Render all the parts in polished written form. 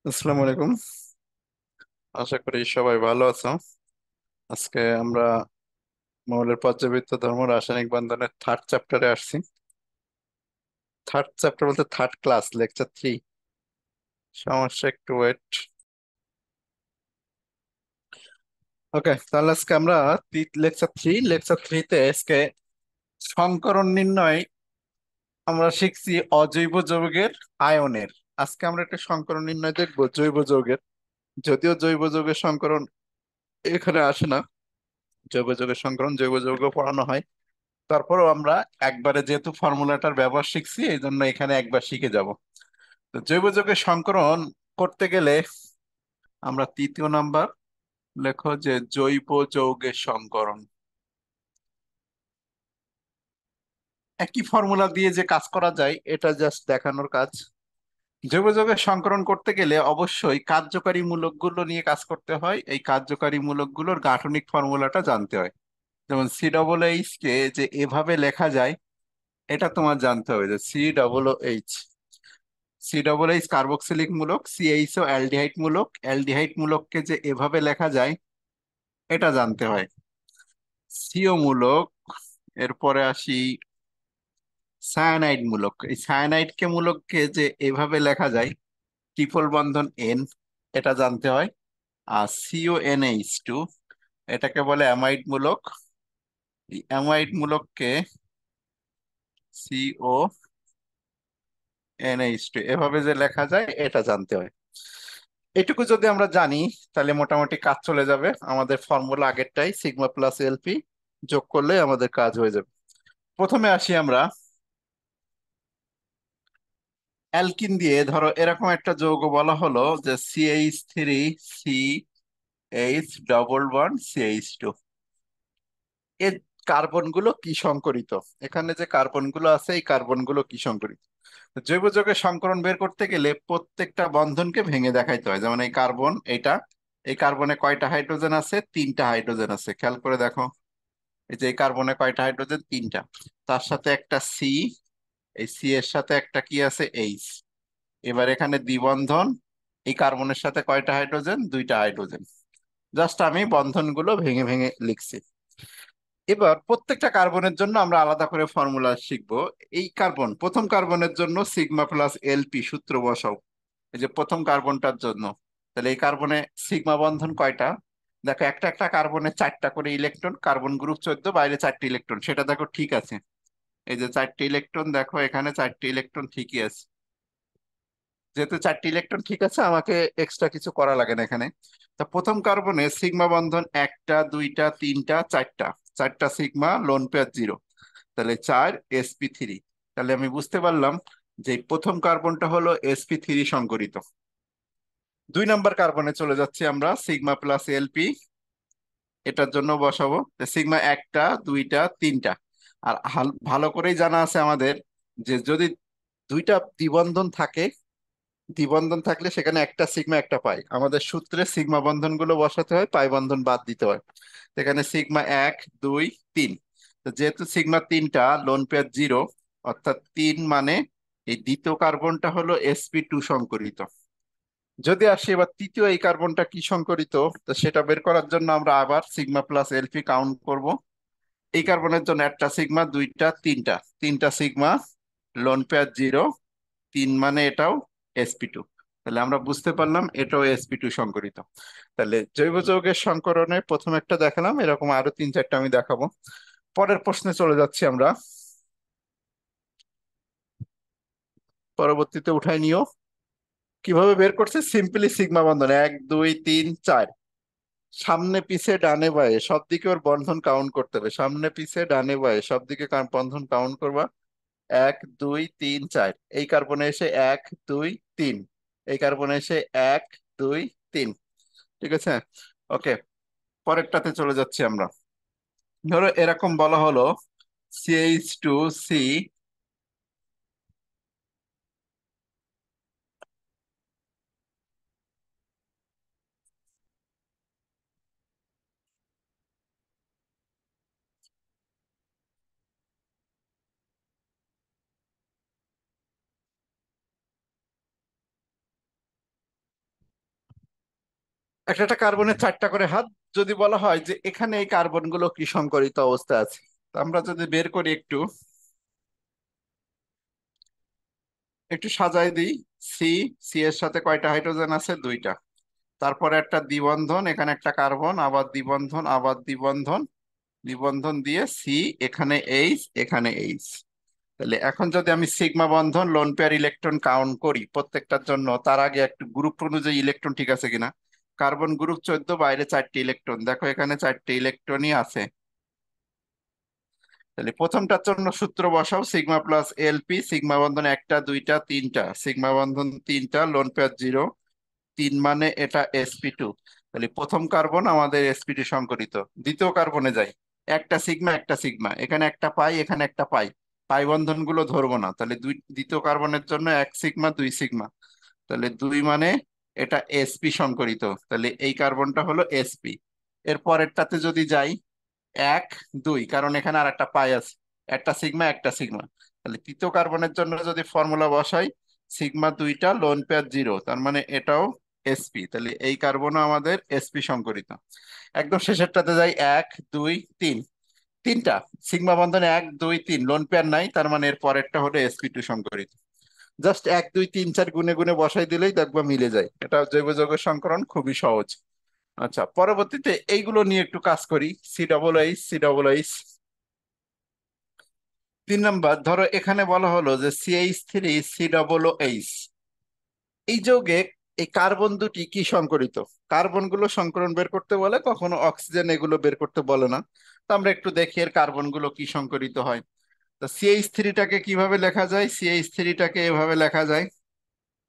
আসসালামু আলাইকুম। আশা করি সবাই ভালো আছো। আজকে আমরা মৌলের পর্যাবৃত্ত ধর্ম রাসায়নিক বন্ধনের থার্ড চ্যাপ্টারে আসছি। থার্ড চ্যাপ্টার বলতে থার্ড ক্লাস লেকচার 3। সমস্যা, একটু ওয়েট। ওকে, তাহলে আজকে আমরা লেকচার 3তে আজকে সংকরণ নির্ণয় আমরা শিখছি অজৈব যৌগের আয়নের। আজকে আমরা একটা সংকরণ নির্ণয় দেখবো জৈব যৌগের। যদিও জৈব যৌগের সংকরণ এখানে আসে না, জৈব যৌগের সংকরণ জৈব যৌগ পড়ানো হয়। তারপরেও আমরা একবারে যেহেতু ফর্মুলাটার ব্যবহার শিখছি এই জন্য এখানে একবার শিখে যাব। তো জৈব যৌগের সংকরণ করতে গেলে আমরা তৃতীয় নাম্বার লেখো যে জৈব যৌগের সংকরণ। একই ফর্মুলা দিয়ে যে কাজ করা যায় এটা জাস্ট দেখানোর কাজ। জৈব যৌগের সংকরণ করতে গেলে অবশ্যই কার্যকারী মূলকগুলো নিয়ে কাজ করতে হয়। এই কার্যকারী মূলকগুলোর গাঠনিক ফর্মুলাটা জানতে হয়। যেমন COOH কে যে এভাবে লেখা যায় এটা তোমার জানতে হবে, যে COOH, COOH কার্বক্সিলিক মূলক, CHO অ্যালডিহাইড মূলক, অ্যালডিহাইড মূলককে যে এভাবে লেখা যায় এটা জানতে হয়। CO মূলক, এরপরে আসি সায়ানাইড মূলক। এই সায়ানাইডকে মূলককে যে এভাবে লেখা যায় ট্রিপল বন্ধন N, এটা জানতে হয়। আর CONH2, এটাকে বলে অ্যামাইড মূলক। এই অ্যামাইড মূলককে CONH2 এভাবে যে লেখা যায় এটা জানতে হয়। এটুকু যদি আমরা জানি তাহলে মোটামুটি কাজ চলে যাবে। আমাদের ফর্মুলা আগেরটাই, সিগমা প্লাস এলপি যোগ করলে আমাদের কাজ হয়ে যাবে। প্রথমে আসি আমরা অ্যালকিন দিয়ে। ধরো এরকম একটা যৌগ বলা হলো যে CH3CH ডবল বন্ড CH2। এর কার্বন গুলো কি সংকরিত, এখানে যে কার্বন গুলো আছে এই কার্বন গুলো কি সংকরিত। জৈব যৌগের সংকরণ বের করতে গেলে প্রত্যেকটা বন্ধনকে ভেঙে দেখাইতে হয়। যেমন এই কার্বন, এটা, এই কার্বনে কয়টা হাইড্রোজেন আছে? 3টা হাইড্রোজেন আছে, খেয়াল করে দেখো। এই যে এই কার্বনে কয়টা হাইড্রোজেন? 3টা। তার সাথে একটা সি, এই সি এর সাথে একটা কি আছে? এইচ। এবার এখানে দ্বিবন্ধন, এই কার্বনের সাথে কয়টা হাইড্রোজেন? 2টা হাইড্রোজেন। জাস্ট আমি বন্ধনগুলো ভেঙে ভেঙে লিখছি। এবার প্রত্যেকটা কার্বনের জন্য আমরা আলাদা করে ফর্মুলা শিখবো। এই কার্বন, প্রথম কার্বনের জন্য সিগমা প্লাস এলপি সূত্র বসাও। এই যে প্রথম কার্বনটার জন্য, তাহলে এই কার্বনে সিগমা বন্ধন কয়টা? দেখো একটা একটা কার্বনে 4টা করে ইলেকট্রন, কার্বন গ্রুপ 14, বাইরে 4টে ইলেকট্রন, সেটা দেখো ঠিক আছে। এই যে 4টে ইলেকট্রন, দেখো এখানে 4টে ইলেকট্রন ঠিকই আছে। যেহেতু 4টে ইলেকট্রন ঠিক আছে, আমাকে এক্সট্রা কিছু করা লাগে না এখানে। তা প্রথম কার্বনে সিগমা বন্ধন একটা, দুইটা, তিনটা, চারটা। 4টা সিগমা, লোন পেয়ার 0, তাহলে 4sp3। তাহলে আমি বুঝতে পারলাম যে এই প্রথম কার্বনটা হলো sp3 সংকরিত। 2 নম্বর কার্বনে চলে যাচ্ছি আমরা, সিগমা প্লাস এলপি, এটার জন্য বসাবো সিগমা একটা, দুইটা, তিনটা। আর ভালো করেই জানা আছে আমাদের যে যদি 2টা দ্বিবন্ধন থাকে, দ্বিবন্ধন থাকলে সেখানে একটা সিগমা একটা পাই। আমাদের সূত্রে সিগমা বন্ধন গুলো বসাতে হয়, পাই বন্ধন বাদ দিতে হয়। এখানে সিগমা 1, 2, 3। তো যেহেতু সিগমা 3টা, লোন পেয়ার 0, অর্থাৎ 3 মানে এই দ্বিতীয় কার্বনটা হলো sp2 সংকরিত। যদি আসি এবার তৃতীয় এই কার্বনটা কি সংকরিত, তো সেটা বের করার জন্য আমরা আবার সিগমা প্লাস এলপি কাউন্ট করব। এই কার্বনের জন্য একটা সিগমা, দুইটা, তিনটা, 3টা সিগমা, লোন পেয়ার 0, 3 মানে এটাও sp2। তাহলে আমরা বুঝতে পারলাম এটাও sp2 সংকরিত। তাহলে জৈব যৌগের সংকরণে প্রথম একটা দেখালাম, এরকম আরো 3-4টা আমি দেখাবো। পরের প্রশ্নে চলে যাচ্ছি আমরা, পরবর্তীতে উঠাই নিও। কিভাবে বের করছে? সিম্পলি সিগমা বন্ধন 1, 2, 3, 4, সামনে পিছে ডানে বাঁয়ে সব দিকে ওর বন্ধন কাউন্ট করতে হবে। সামনে পিছে ডানে বাঁয়ে সব দিকে বন্ধন কাউন্ট করবা। 1, 2, 3, 4, এই কার্বনে এসে 1, 2, 3, এই কার্বনে এসে 1, 2, 3। ঠিক আছে, ওকে। পরেরটাতে চলে যাচ্ছি আমরা। ধরো এরকম বলা হলো CH2C, একটা একটা কার্বনের চারটা করে হাত। যদি বলা হয় যে এখানে এই কার্বন গুলো কি সংকরিত অবস্থা আছে, তো আমরা যদি বের করি একটু একটু সাজাই দিই। সি, সি এর সাথে কয়টা হাইড্রোজেন আছে? দুইটা। তারপরে একটা দ্বিবন্ধন, এখানে একটা কার্বন, আবার দ্বিবন্ধন, আবার দ্বিবন্ধন, দ্বিবন্ধন দিয়ে সি, এখানে এইচ, এখানে এইচ। তাহলে এখন যদি আমি সিগমা বন্ধন লোন পেয়ার ইলেকট্রন কাউন্ট করি প্রত্যেকটার জন্য, তার আগে একটু গ্রুপ অনুযায়ী ইলেকট্রন ঠিক আছে কিনা। কার্বন গ্রুপ 14, বাইরে 4টি ইলেকট্রন, দেখো এখানে 4টি ইলেকট্রনই আছে। তাহলে প্রথমটার জন্য সূত্র বসাও, সিগমা প্লাস এলপি, সিগমা বন্ধন একটা, দুইটা, তিনটা, সিগমা বন্ধন তিনটা, লোন পেয়ার জিরো, তিন মানে এটা sp2। তাহলে প্রথম কার্বন আমাদের sp2 সংকরিত। দ্বিতীয় কার্বনে যাই, একটা সিগমা একটা সিগমা, এখানে একটা পাই, এখানে একটা পাই, পাই বন্ধন গুলো ধরবো না। তাহলে দ্বিতীয় কার্বনের জন্য এক সিগমা দুই সিগমা, তাহলে দুই মানে এটা sp সংকরিত। তাহলে এই কার্বনটা হলো sp। এর পরেরটাতে যদি যাই, এক দুই, কারণ এখানে আর একটা পাই আছে, একটা সিগমা একটা সিগমা। তাহলে তৃতীয় কার্বনের জন্য যদি ফর্মুলা বসাই, সিগমা দুইটা, লোন পেয়ার জিরো, তার মানে এটাও sp। তাহলে এই কার্বনও আমাদের sp সংকরিত। একদম শেষেরটাতে যাই, এক দুই তিন, তিনটা সিগমা বন্ধনে এক দুই তিন, লোন পেয়ার নাই, তার মানে এর পরেরটা হলো sp2 সংকরিত। জাস্ট এক দুই তিন চার গুনে গুনে বসাই দিলেই দেখবা মিলে যায়। এটা জৈব যৌগের সংকরণ, খুবই সহজ। আচ্ছা, পরবর্তীতে এইগুলো নিয়ে একটু কাজ করি। C double H, C double H. 3 number, ধরো এখানে বলা হলো যে CH3 সি ডবল এইচ, এই যৌগে এই কার্বন দুটি কি সংকরিত। কার্বন গুলো সংকরণ বের করতে বলে, কখনো অক্সিজেন এগুলো বের করতে বলে না। তো আমরা একটু দেখি এর কার্বন গুলো কি সংকরিত হয়। তো CH3টাকে কিভাবে লেখা যায়? CH3টাকে এভাবে লেখা যায়।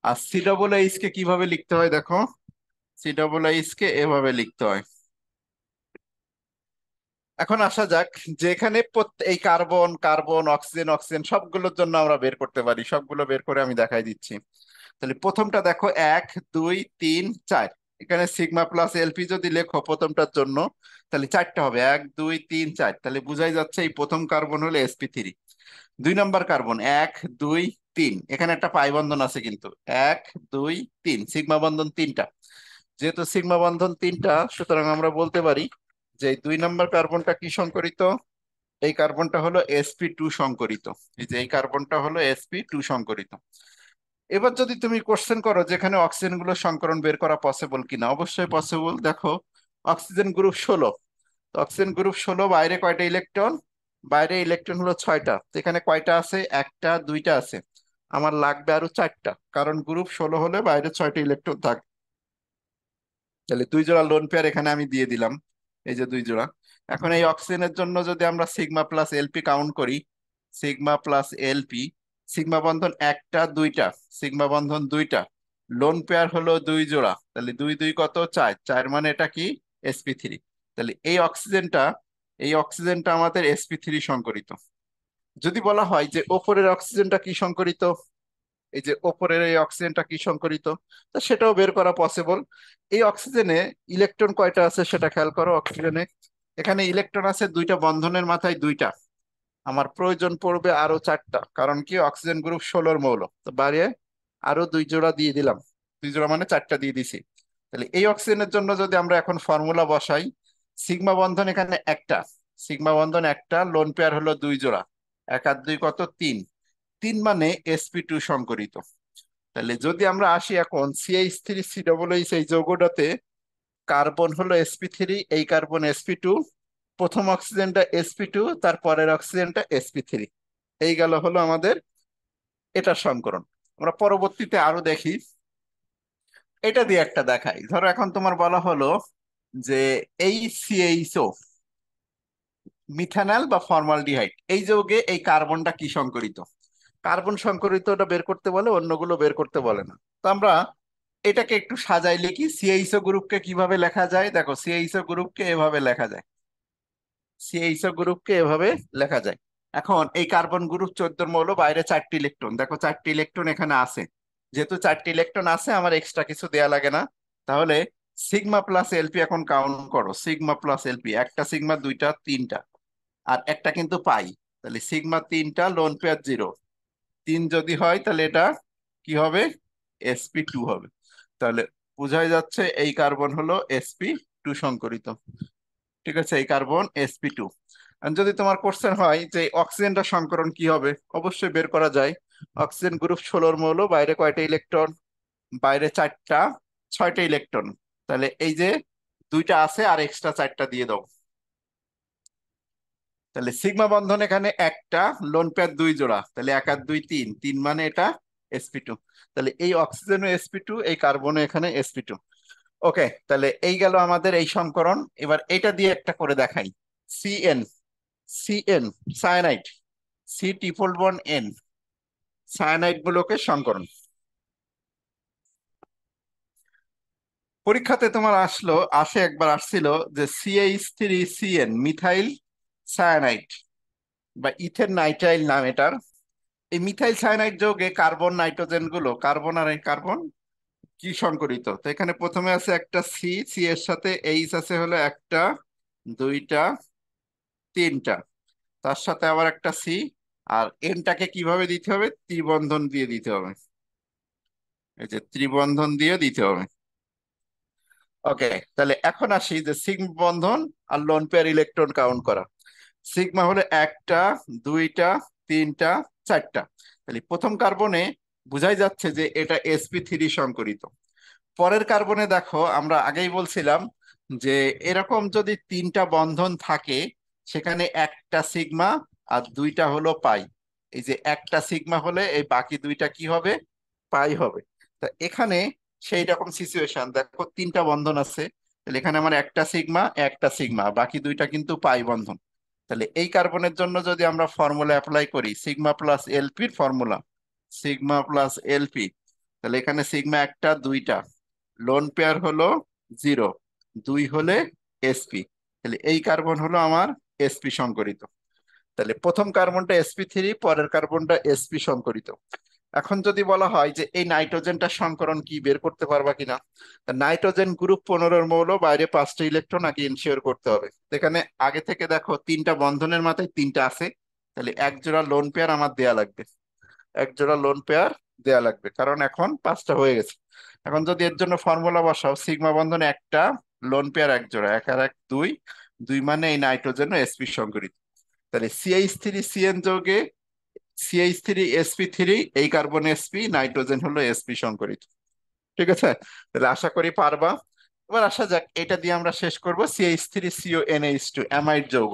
আর সি ডবল এইচ কে কিভাবে লিখতে হয় দেখো, সি ডবল এইচ কে এভাবে লিখতে হয়। এখন আসা যাক যে এখানে এই কার্বন কার্বন অক্সিজেন অক্সিজেন সবগুলোর জন্য আমরা বের করতে পারি, সবগুলো বের করে আমি দেখাই দিচ্ছি। তাহলে প্রথমটা দেখো, এক দুই তিন চার, এখানে সিগমা প্লাস এলপি যদি লেখো প্রথমটার জন্য, তাহলে চারটা হবে, এক দুই তিন চার। তাহলে বুঝাই যাচ্ছে এই প্রথম কার্বন হলো sp3। 2 নম্বর কার্বন, এক দুই তিন, এখানে একটা পাই বন্ধন আছে কিন্তু, এক দুই তিন, সিগমা বন্ধন তিনটা। যেহেতু সিগমা বন্ধন তিনটা, সুতরাং আমরা বলতে পারি যে এই 2 নম্বর কার্বনটা কি সংকরিত? এই কার্বনটা হলো sp2 সংকরিত। এই যে এই কার্বনটা হলো sp2 সংকরিত। এবার যদি তুমি কোশ্চেন করো যেখানে অক্সিজেন গুলো সংকরণ বের করা পসিবল কিনা, অবশ্যই পসিবল। দেখো অক্সিজেন গ্রুপ 16, তো অক্সিজেন গ্রুপ 16, বাইরে কয়টা ইলেকট্রন? বাইরে ইলেকট্রন হলো 6টা। তো এখানে কয়টা আছে? একটা দুইটা আছে। আমার লাগবে আরো 4টা, কারণ গ্রুপ 16 হলে বাইরে 6টা ইলেকট্রন থাকে। তাহলে 2 জোড়া লোন পেয়ার এখানে আমি দিয়ে দিলাম, এই যে 2 জোড়া। এখন এই অক্সিজেনের জন্য যদি আমরা সিগমা প্লাস এলপি কাউন্ট করি, সিগমা প্লাস এলপি, সিগমা বন্ধন একটা দুইটা, সিগমা বন্ধন দুইটা, লোন পেয়ার হলো 2 জোড়া, তাহলে দুই দুই কত? চার, চার মানে এটা কি? sp3। তাহলে এই অক্সিজেনটা আমাদের sp3 সংকরিত। যদি বলা হয় যে ওপরের অক্সিজেনটা কি সংকরিত, এই যে ওপরের এই অক্সিজেনটা কি সংকরিত, তা সেটাও বের করা পসিবল। এই অক্সিজেনে ইলেকট্রন কয়টা আছে সেটা খেয়াল করো। অক্সিজেনে এখানে ইলেকট্রন আছে দুইটা, বন্ধনের মাথায় দুইটা। আমার প্রয়োজন পড়বে আরো 4টা, কারণ কি অক্সিজেন গ্রুপ 16 মৌল, তো বাড়িয়ে আরো 2 জোড়া দিয়ে দিলাম। 2 জোড়া মানে 4টা দিয়ে দিছি। তাহলে এই অক্সিজেনের জন্য যদি আমরা এখন ফর্মুলা বসাই, সিগমা বন্ধন এখানে একটা, সিগমা বন্ধন একটা, লোন পেয়ার হলো 2 জোড়া, এক আর দুই কত? তিন, তিন মানে sp2 সংকরিত। তাহলে যদি আমরা আসি এখন CH3 সি ডবল এইচ, এই যৌগটাতে কার্বন হলো sp3, এই কার্বন sp2, প্রথম অক্সিজেনটা sp2, তার পরের অক্সিজেনটা sp3। এই গেল হলো আমাদের এটা সংকরণ। আমরা পরবর্তীতে আরো দেখি, এটা দিয়ে একটা দেখাই। ধরো এখন তোমার বলা হলো যে এই CHO, মিথানল বা ফর্মালডিহাইড, এই যৌগে এই কার্বনটা কি সংকরিত। কার্বন সংকরিতটা বের করতে বলে, অন্যগুলো বের করতে বলে না। তো আমরা এটাকে একটু সাজাই লিখি। সিএইচও গ্রুপকে কিভাবে লেখা যায় দেখো, সিএইচও গ্রুপকে এভাবে লেখা যায়, সিএইচও গ্রুপকে এভাবে লেখা যায়। এখন এই কার্বন গ্রুপ 14 মৌল, বাইরে 4টি ইলেকট্রন, দেখো 4টি ইলেকট্রন এখানে আছে। যেহেতু 4টি ইলেকট্রন আছে, আমার এক্সট্রা কিছু দেয়া লাগে না। তাহলে সিগমা প্লাস এলপি এখন কাউন্ট করো, সিগমা প্লাস এলপি, একটা সিগমা দুইটা তিনটা, আর একটা কিন্তু পাই। তাহলে সিগমা তিনটা, লোন পেয়ার জিরো, তিন যদি হয় তাহলে এটা কি হবে? sp2 হবে। তাহলে বোঝাই যাচ্ছে এই কার্বন হলো sp2 সংকরিত। ঠিক আছে, এই কার্বন sp2। যদি তোমার কোশ্চেন হয় যে অক্সিজেনটা সংকরণ কি হবে, অবশ্যই বের করা যায়। অক্সিজেন গ্রুপ 16 মৌল, বাইরে কয়টা ইলেকট্রন? বাইরে চারটা, 6টা ইলেকট্রন। তাহলে এই যে দুইটা আছে আর এক্সট্রা চারটা দিয়ে দাও। তাহলে সিগমা বন্ধন এখানে একটা, লোন পেয়ার দুই জোড়া, তাহলে এক আর দুই তিন, তিন মানে এটা sp2। তাহলে এই অক্সিজেনও sp2, এই কার্বনও এখানে sp2। ওকে, তাহলে এই গেল আমাদের এই সংকরণ। এবার এটা দিয়ে একটা করে দেখাই। CN, CN cyanide, C triple bond N, cyanide গুলোকে সংকরণ। পরীক্ষাতে তোমার আসে একবার আসছিল যে CH3CN মিথাইল সায়ানাইড বা ইথেন নাইট্রাইল নাম এটার। এই মিথাইল সায়ানাইড যৌগে কার্বন নাইট্রোজেন গুলো, কার্বন আর এই কার্বন কি সংকরিত? তো এখানে প্রথমে আছে একটা সি, সি এর সাথে এইচ আছে হলো একটা, দুইটা, তিনটা, তার সাথে আবার একটা সি। আর এনটাকে কিভাবে দিতে হবে? ত্রিবন্ধন দিয়ে দিতে হবে, এই যে ত্রিবন্ধন দিয়ে দিতে হবে। ওকে, তাহলে এখন আসি যে সিগমা বন্ধন আর লোন পেয়ার ইলেকট্রন কাউন্ট করা। সিগমা হলো একটা, দুইটা, তিনটা, চারটা। তাহলে প্রথম কার্বনে বোঝাই যাচ্ছে যে এটা sp3 সংকরিত। পরের কার্বনে দেখো, আমরা আগেই বলছিলাম যে এরকম যদি তিনটা বন্ধন থাকে, সেখানে একটা সিগমা আর দুইটা হলো পাই। এই যে একটা সিগমা হলে এই বাকি দুইটা কি হবে? পাই হবে। তা এখানে সেই রকম সিচুয়েশন, দেখো তিনটা বন্ধন আছে, তাহলে এখানে আমার একটা সিগমা, বাকি দুইটা কিন্তু পাই বন্ধন। তাহলে এই কার্বনের জন্য যদি আমরা ফর্মুলা অ্যাপ্লাই করি, সিগমা প্লাস এলপির ফর্মুলা, সিগমা প্লাস এলপি, তাহলে এখানে সিগমা একটা, দুইটা, লোন পেয়ার হলো জিরো, দুই হলে sp। তাহলে এই কার্বন হলো আমার sp সংকরিত। তাহলে প্রথম কার্বনটা sp3, পরের কার্বনটা sp সংকরিত। এখন যদি বলা হয় যে এই নাইট্রোজেনটা সংকরণ কি, বের করতে পারবা কিনা? নাইট্রোজেন গ্রুপ 15 মৌল, বাইরে 5টা ইলেকট্রন, আগে ইনশিওর করতে হবে। এখানে আগে থেকে দেখো তিনটা বন্ধনের মাথায় তিনটা আছে, তাহলে এক জোড়া লোন পেয়ার আমার দেয়া লাগবে, এক জোড়া লোন পেয়ার দেয়া লাগবে, কারণ এখন 5টা হয়ে গেছে। এখন যদি এর জন্য ফর্মুলা বসাও, সিগমা বন্ধন একটা, লোন পেয়ার এক জোড়া, এক আর এক দুই, দুই মানে এই নাইট্রোজেন sp সংকরিত। তাহলে CH3CN যৌগে CH3sp3, এই কার্বন sp, নাইট্রোজেন হলো sp সংকরিত। ঠিক আছে, তাহলে আশা করি পারবা। এবার আসা যাক, এটা দিয়ে আমরা শেষ করব। CH3CONH2 অ্যামাইড যৌগ,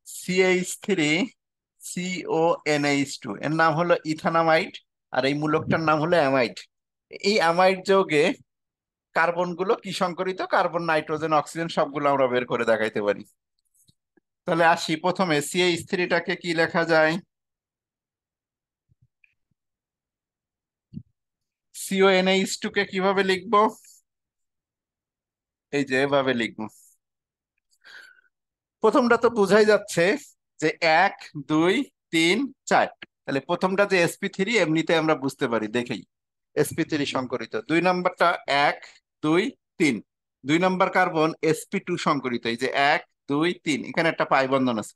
CH3CONH2 এর নাম হলো ইথানামাইড, আর এই মূলকটার নাম হলো অ্যামাইড। এই অ্যামাইড যৌগে কার্বন গুলো কি সংকরিত? কার্বন, নাইট্রোজেন, অক্সিজেন সবগুলো আমরা বের করে দেখাইতে পারি। তাহলে আসি, প্রথমে CH3টাকে কি লেখা যায়? CONH2 কে কিভাবে লিখবো? এই যে এভাবে লিখবো। প্রথমটা তো বোঝাই যাচ্ছে যে এক, দুই, তিন, চার। তাহলে প্রথমটা যে sp3, এমনিতে আমরা বুঝতে পারি দেখেই sp3 সংকরিত। দুই নাম্বারটা এক, দুই, তিন, দুই নাম্বার কার্বন sp2 সংকরিত। এই যে এক, দুই, তিন, এখানে একটা পাই বন্ধন আছে।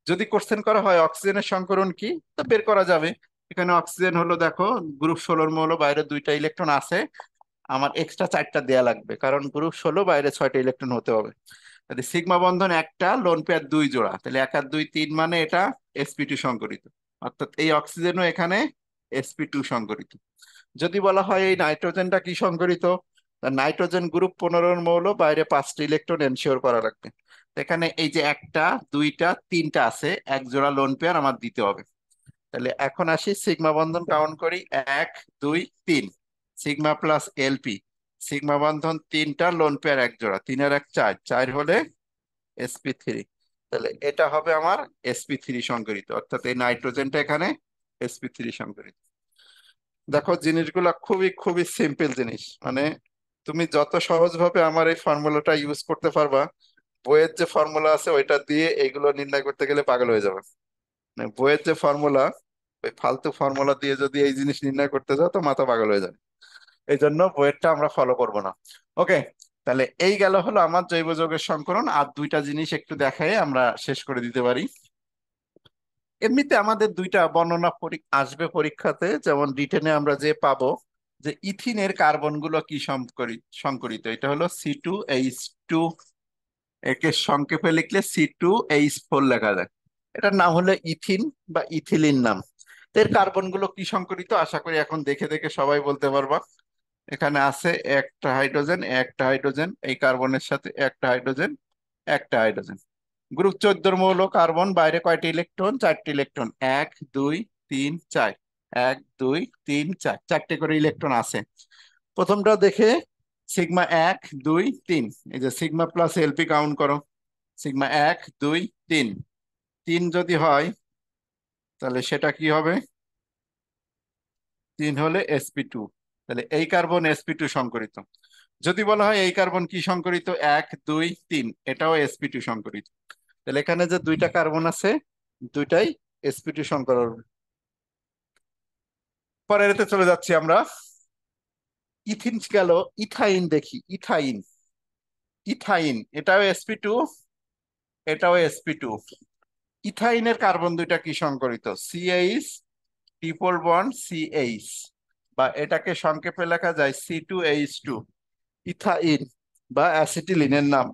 যদি কোশ্চেন করা হয় অক্সিজেনের সংকরণ কি, তো বের করা যাবে। এখানে অক্সিজেন হলো দেখো গ্রুপ 16 মৌল, বাইরে দুইটা ইলেকট্রন আছে, আমার এক্সট্রা চারটা দেয়া লাগবে, কারণ গ্রুপ 16 বাইরে 6টা ইলেকট্রন হতে হবে। তাহলে সিগমা বন্ধন একটা, লোন পেয়ার দুই জোড়া, তাহলে এক আর দুই তিন মানে এটা sp2 সংকরিত। অর্থাৎ এই অক্সিজেনও এখানে sp2 সংকরিত। যদি বলা হয় এই নাইট্রোজেনটা কি সংকরিত, তা নাইট্রোজেন গ্রুপ 15 মৌল, বাইরে 5টা ইলেকট্রন এনশিওর করা লাগবে। তো এখানে এই যে একটা, দুইটা, তিনটা আছে, এক জোড়া লোন পেয়ার আমার দিতে হবে। তাহলে এখন আসি সিগমা বন্ধন কাউন্ট করি, এক, দুই, তিন, সিগমা প্লাস এলপি, সিগমা বন্ধন তিনটা, লোন পেয়ার এক জোড়া, তিন আর এক চার, চার হলে sp3। তাহলে এটা হবে আমার sp3 সংকরিত, অর্থাৎ এই নাইট্রোজেনটা এখানে sp3 সংকরিত। দেখো জিনিসগুলো খুবই খুবই সিম্পল জিনিস, মানে তুমি যত সহজভাবে আমার এই ফর্মুলাটা ইউজ করতে পারবা, বইয়ের যে ফর্মুলা আছে ওইটা দিয়ে এইগুলো নির্ণয় করতে গেলে পাগল হয়ে যাবে। মানে বইয়ের যে ফর্মুলা, ওই ফালতু ফর্মুলা দিয়ে যদি এই জিনিস নির্ণয় করতে যাও তো মাথা পাগল হয়ে যাবে। এই জন্য বইয়েরটা আমরা ফলো করব না। ওকে, তাহলে এই গেল হলো আমার জৈব যৌগের সংকরণ। আর দুইটা জিনিস একটু দেখাই আমরা শেষ করে দিতে পারি। এমনিতে আমাদের দুইটা বর্ণনা আসবে পরীক্ষাতে, যেমন রিটেনে আমরা যে পাবো যে ইথিনের কার্বন গুলো কি সংকরিত, এটা হলো C2H2, একে সংক্ষেপে লিখলে C2H4 লেখা যায়। এটার নাম হলো ইথিন বা ইথিলিন নাম। তো এর কার্বন গুলো কি সংকরিত, আশা করি এখন দেখে দেখে সবাই বলতে পারবা। এখানে আছে একটা হাইড্রোজেন, একটা হাইড্রোজেন, এই কার্বনের সাথে একটা হাইড্রোজেন, একটা হাইড্রোজেন। গ্রুপ 14 মৌল কার্বন, বাইরে কয়টি ইলেকট্রন? 4টি ইলেকট্রন, 1 2 3 4, 1 2 3 4, 4টে করে ইলেকট্রন আছে। প্রথমটা দেখে সিগমা 1 2 3, এই যে সিগমা প্লাস এলপি কাউন্ট করো। সিগমা 1 2 3, 3 যদি হয় তাহলে সেটা কি হবে? 3 হলে sp2। তাহলে এই কার্বন sp2 সংকরিত। যদি বলা হয় এই কার্বন কি সংকরিত, 1 2 3, এটাও sp2 সংকরিত। তাহলে এখানে যে দুইটা কার্বন আছে, দুইটাই sp2 সংকরণ। পরের এতে চলে যাচ্ছি আমরা। ইথিন গেল, ইথাইন দেখি। ইথাইন, ইথাইন এটাও sp2, এটাও sp2। ইথাইনের কার্বন দুইটা কি সংকরিত? CH ট্রিপল বন্ড CH, বা এটাকে সংক্ষেপে লেখা যায় C2H2, ইথাইন বা অ্যাসিটিলিনের নাম।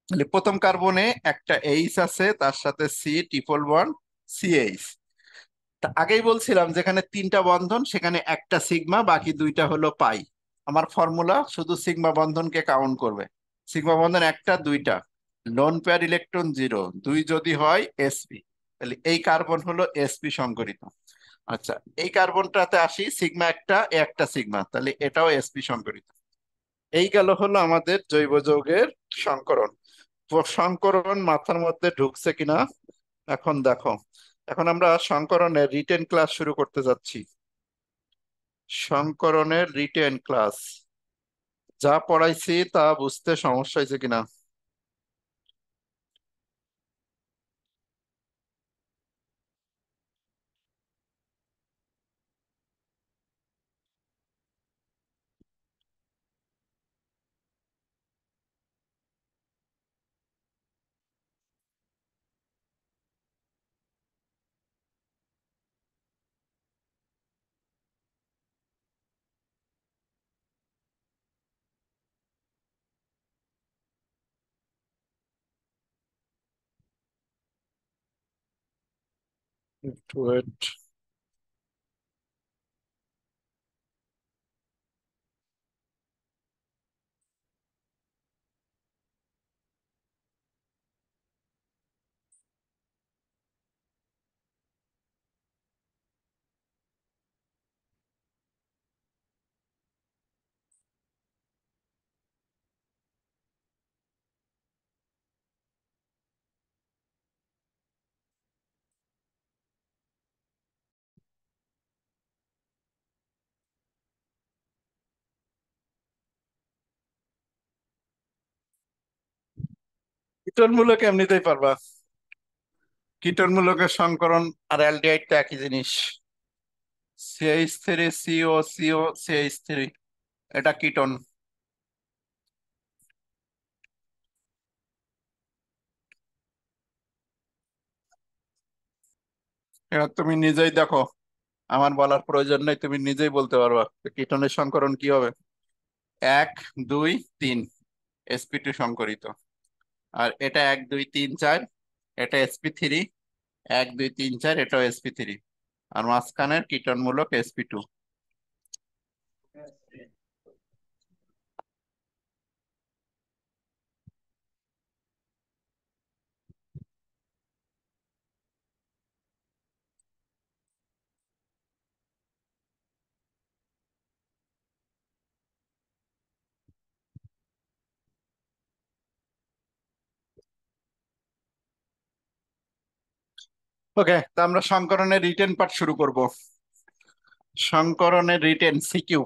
তাহলে প্রথম কার্বনে একটা এইচ আছে, তার সাথে C ট্রিপল বন্ড CH। তা আগেই বলছিলাম যেখানে তিনটা বন্ধন সেখানে একটা সিগমা, বাকি দুইটা হলো পাই। আমার ফর্মুলা শুধু সিগমা বন্ধনকে কাউন্ট করবে। সিগমা বন্ধন একটা দুইটা, লোন পেয়ার ইলেকট্রন জিরো, দুই যদি হয় sp। তাহলে এই কার্বন হলো sp সংকরিত। আচ্ছা, এই কার্বনটাতে আসি, সিগমা একটা, এ একটা সিগমা, তাহলে এটাও sp সংকরিত। এই গেল হলো আমাদের জৈব যৌগের সংকরণ। সংকরণ মাথার মধ্যে ঢুকছে কিনা এখন দেখো। এখন আমরা সংকরণের রিটেন ক্লাস শুরু করতে যাচ্ছি। সংকরণের রিটেন ক্লাস, যা পড়াইছি তা বুঝতে সমস্যা হয়েছে কিনা। একটু wait। কীটনমূলক এমনিতেই পারবা। কীটনমূলকের সংকরণ আর অ্যালডিহাইড তো একই জিনিস। CH3CO, CO, CH3, এটা কীটন। এবার তুমি নিজেই দেখো, আমার বলার প্রয়োজন নেই, তুমি নিজেই বলতে পারবা যে কীটনের সংকরণ কি হবে। 1 2 3, sp2 সংকরিত। আর এটা 1 2 3 4, এটা sp3, 1 2 3 4, এটাও sp3। আর মাঝখানের কীটনমূলক sp2। ওকে, তা আমরা সংকরণের রিটেন পার্ট শুরু করব। সংকরণের রিটেন সিকিউ।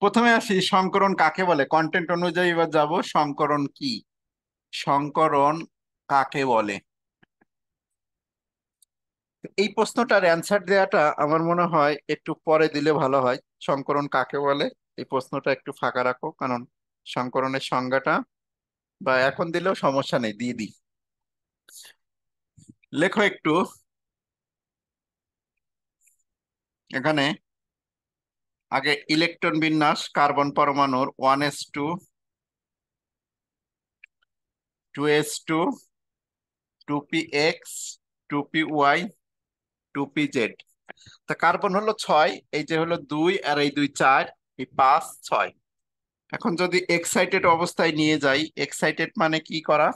প্রথমে আসি, সংকরণ কাকে বলে, কন্টেন্ট অনুযায়ী এবার যাব। সংকরণ কি, সংকরণ কাকে বলে? এই প্রশ্নটার অ্যান্সার দেওয়াটা আমার মনে হয় একটু পরে দিলে ভালো হয়। সংকরণ কাকে বলে এই প্রশ্নটা একটু ফাঁকা রাখো, কারণ সংকরণের সংজ্ঞাটা, বা এখন দিলেও সমস্যা নেই, দিয়ে দিই। লেখো একটু। এখানে আগে ইলেকট্রন বিন্যাস কার্বন পরমাণুর 1s2, 2s2, 2px, 2py, 2pz। তা কার্বন হলো 6, এই যে হলো 2 আর এই 2 4, এই 5 6। এখন যদি এক্সাইটেড অবস্থায় নিয়ে যাই, এক্সাইটেড মানে কি করা?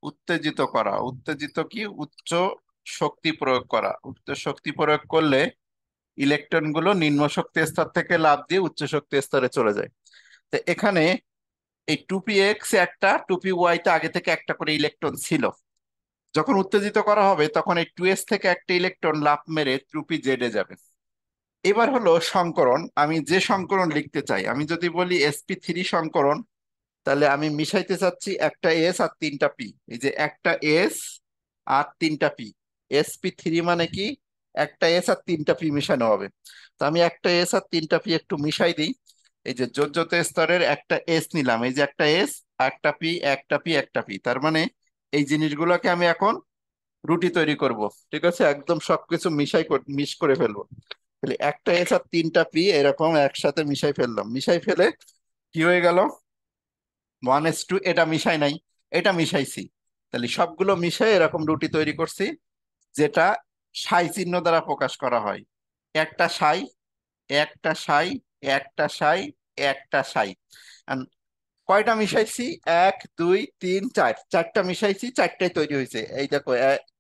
উত্তেজিত করা। উত্তেজিত কি? উচ্চ শক্তি প্রয়োগ করা। উচ্চ শক্তি প্রয়োগ করলে ইলেকট্রন গুলো নিম্ন শক্তি স্তর থেকে লাফ দিয়ে উচ্চ শক্তি স্তরে চলে যায়। তো এখানে এই 2px একটা, 2py তে আগে থেকে একটা করে ইলেকট্রন ছিল। যখন উত্তেজিত করা হবে তখন এই 2s থেকে একটা ইলেকট্রন লাফ মেরে 2pz এ যাবে। এবার হলো সংকরণ। আমি যে সংকরণ লিখতে চাই, আমি যদি বলি sp3 সংকরণ, তাহলে আমি মিশাইতে চাচ্ছি একটা এস আর তিনটা পি। এই যে একটা এস আর তিনটা পি, sp3 মানে কি? একটা এস আর তিনটা পি মিশানো হবে। তো আমি একটা এস আর তিনটা পি একটু মিশাই দিই। এই যে যোজ্যতা স্তরের একটা এস নিলাম, এই যে একটা এস, একটা পি, একটা পি, একটা পি, তার মানে এই জিনিসগুলোকে আমি এখন রুটি তৈরি করব। ঠিক আছে, একদম সবকিছু মিশ করে ফেলবো। তাহলে একটা এস আর তিনটা পি এরকম একসাথে মিশাই ফেললাম। মিশাই ফেলে কি হয়ে গেল? 1s2, এটা মিশাই নাই, এটা মিশাইছি। তাহলে সবগুলো মিশাই এরকম রুটি তৈরি করছি, যেটা সাই চিহ্ন দ্বারা প্রকাশ করা হয়। একটা সাই, একটা সাই, একটা সাই, একটা সাই। And কয়টা মিশাইছি? 1 2 3 4, চারটা মিশাইছি, চারটাই তৈরি হয়েছে। এই দেখো,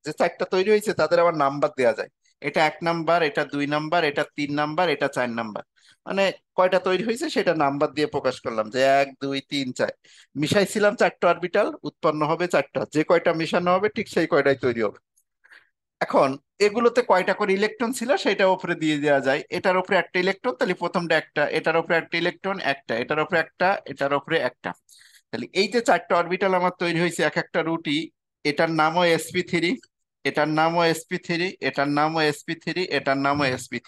যে চারটা তৈরি হয়েছে তাদের আবার নাম্বার দেওয়া যায়। এটা 1 নাম্বার, এটা 2 নাম্বার, এটা 3 নাম্বার, এটা 4 নাম্বার। মানে কয়টা তৈরি হয়েছে সেটা নাম্বার দিয়ে প্রকাশ করলাম, যে 1 2 3 4। মিশাইছিলাম চারটা অরবিটাল, উৎপন্ন হবে চারটা। যে কয়টা মিশানো হবে ঠিক সেই কয়টাই তৈরি হবে। এখন এগুলোতে কয়টা করে ইলেকট্রন ছিল সেটা উপরে দিয়ে দেওয়া যায়। এটার উপরে একটা ইলেকট্রন, তাহলে প্রথমটা একটা, এটার উপরে একটা ইলেকট্রন একটা, এটার উপরে একটা, এটার উপরে একটা। তাহলে এই যে চারটা অরবিটাল আমার তৈরি হয়েছে এক একটা রুটি, এটার নামও sp3, এটার নামও sp3, এটার নামও sp3, এটার নামও sp3।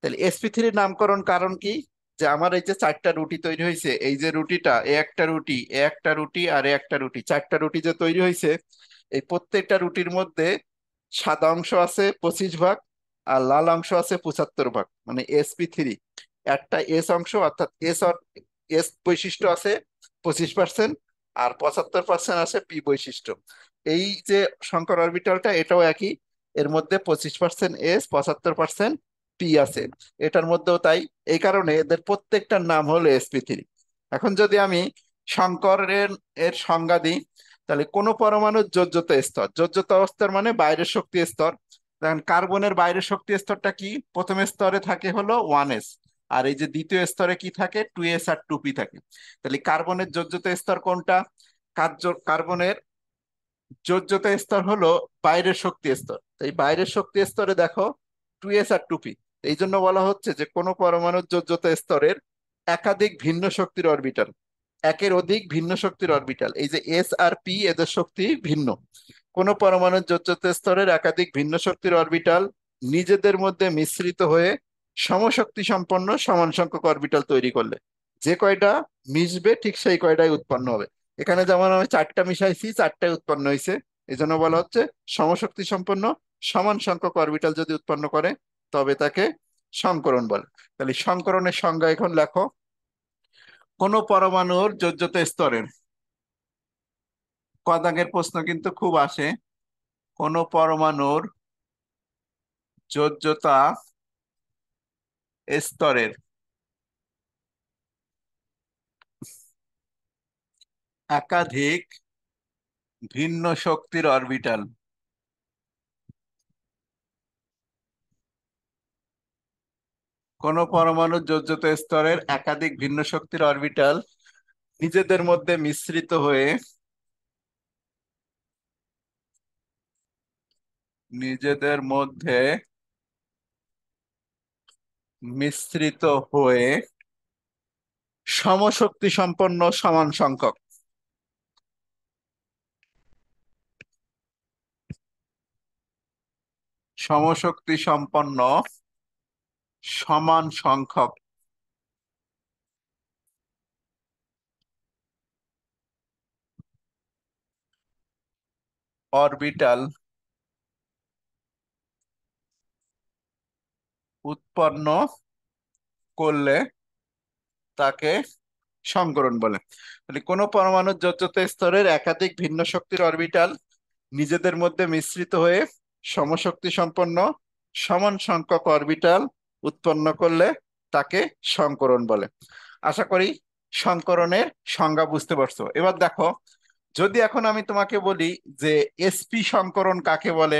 তাহলে sp3 নামকরণ কারণ কি? যে আমার এই যে চারটা রুটি তৈরি হয়েছে, এই যে রুটিটা, এ একটা রুটি, এ একটা রুটি, আর এ একটা রুটি, চারটা রুটি যে তৈরি হয়েছে, এই প্রত্যেকটা রুটির মধ্যে সাদা অংশ আছে 25 ভাগ, আর লাল অংশ আছে 75 ভাগ, মানে sp3। একটা এস অংশ অর্থাৎ এস বৈশিষ্ট্য আছে 25%, আর 75% আছে পি বৈশিষ্ট্য। এই যে সংকর অরবিটালটা, এটাও একই। এর মধ্যে 25% এস, 75% পি আছে। এটার মধ্যেও তাই। এই কারণে এদের প্রত্যেকটার নাম হলো sp3। এখন যদি আমি সংকরের এর সংজ্ঞা দিই, তাহলে কোন পরমাণুর যোজ্যতা স্তর, যোজ্যতা স্তর মানে বাইরের শক্তি স্তর। দেখেন কার্বনের বাইরের শক্তি স্তরটা কি? প্রথম স্তরে থাকে হলো 1s, আর এই যে দ্বিতীয় স্তরে কি থাকে? 2s আর 2p থাকে। তাহলে কার্বনের যোজ্যতা স্তর কোনটা? কার্বনের যোজ্যতা স্তর হলো বাইরের শক্তি স্তর। তো এই বাইরের শক্তি স্তরে দেখো 2s আর 2p। এই জন্য বলা হচ্ছে যে কোন পরমাণুর যোজ্যতা স্তরের একাধিক ভিন্ন শক্তির অরবিটাল, একের অধিক ভিন্ন শক্তির অরবিটাল, এই যে এস আর পি, এদের শক্তি ভিন্ন। কোন পরমাণুর যোজ্যতা স্তরের একাধিক ভিন্ন শক্তির অরবিটাল নিজেদের মধ্যে মিশ্রিত হয়ে সমশক্তি সম্পন্ন সমান সংখ্যক অরবিটাল তৈরি করলে যে কয়টা মিশবে ঠিক সেই কয়টাই উৎপন্ন হবে। এখানে যেমন আমি চারটা মিশাইছি, চারটাই উৎপন্ন হয়েছে। এই জন্য বলা হচ্ছে সমশক্তি সম্পন্ন সমান সংখ্যক অরবিটাল যদি উৎপন্ন করে তবে তাকে সংকরণ বলে। তাহলে সংকরণের সংজ্ঞা এখন লেখো। কোন পরমাণুর যোজ্যতা স্তরের, ক দাগের প্রশ্ন কিন্তু খুব আসে, কোন পরমাণুর যোজ্যতা স্তরের একাধিক ভিন্ন শক্তির অরবিটাল, কোন পরমাণুর যোজ্যতা স্তরের একাধিক ভিন্ন শক্তির অরবিটাল নিজেদের মধ্যে নিজেদের মধ্যে মিশ্রিত হয়ে সমশক্তি সম্পন্ন সমান সংখ্যক, সমশক্তি সম্পন্ন সমান সংখ্যক অরবিটাল উৎপন্ন করলে তাকে সংকরণ বলে। মানে কোনো পরমাণুর যোজ্যতা স্তরের একাধিক ভিন্ন শক্তির অরবিটাল নিজেদের মধ্যে মিশ্রিত হয়ে সমশক্তি সম্পন্ন সমান সংখ্যক অরবিটাল উৎপন্ন করলে তাকে সংকরণ বলে। আশা করি সংকরণের সংজ্ঞা বুঝতে পারছো। এবার দেখো, যদি এখন আমি তোমাকে বলি যে এসপি সংকরণ কাকে বলে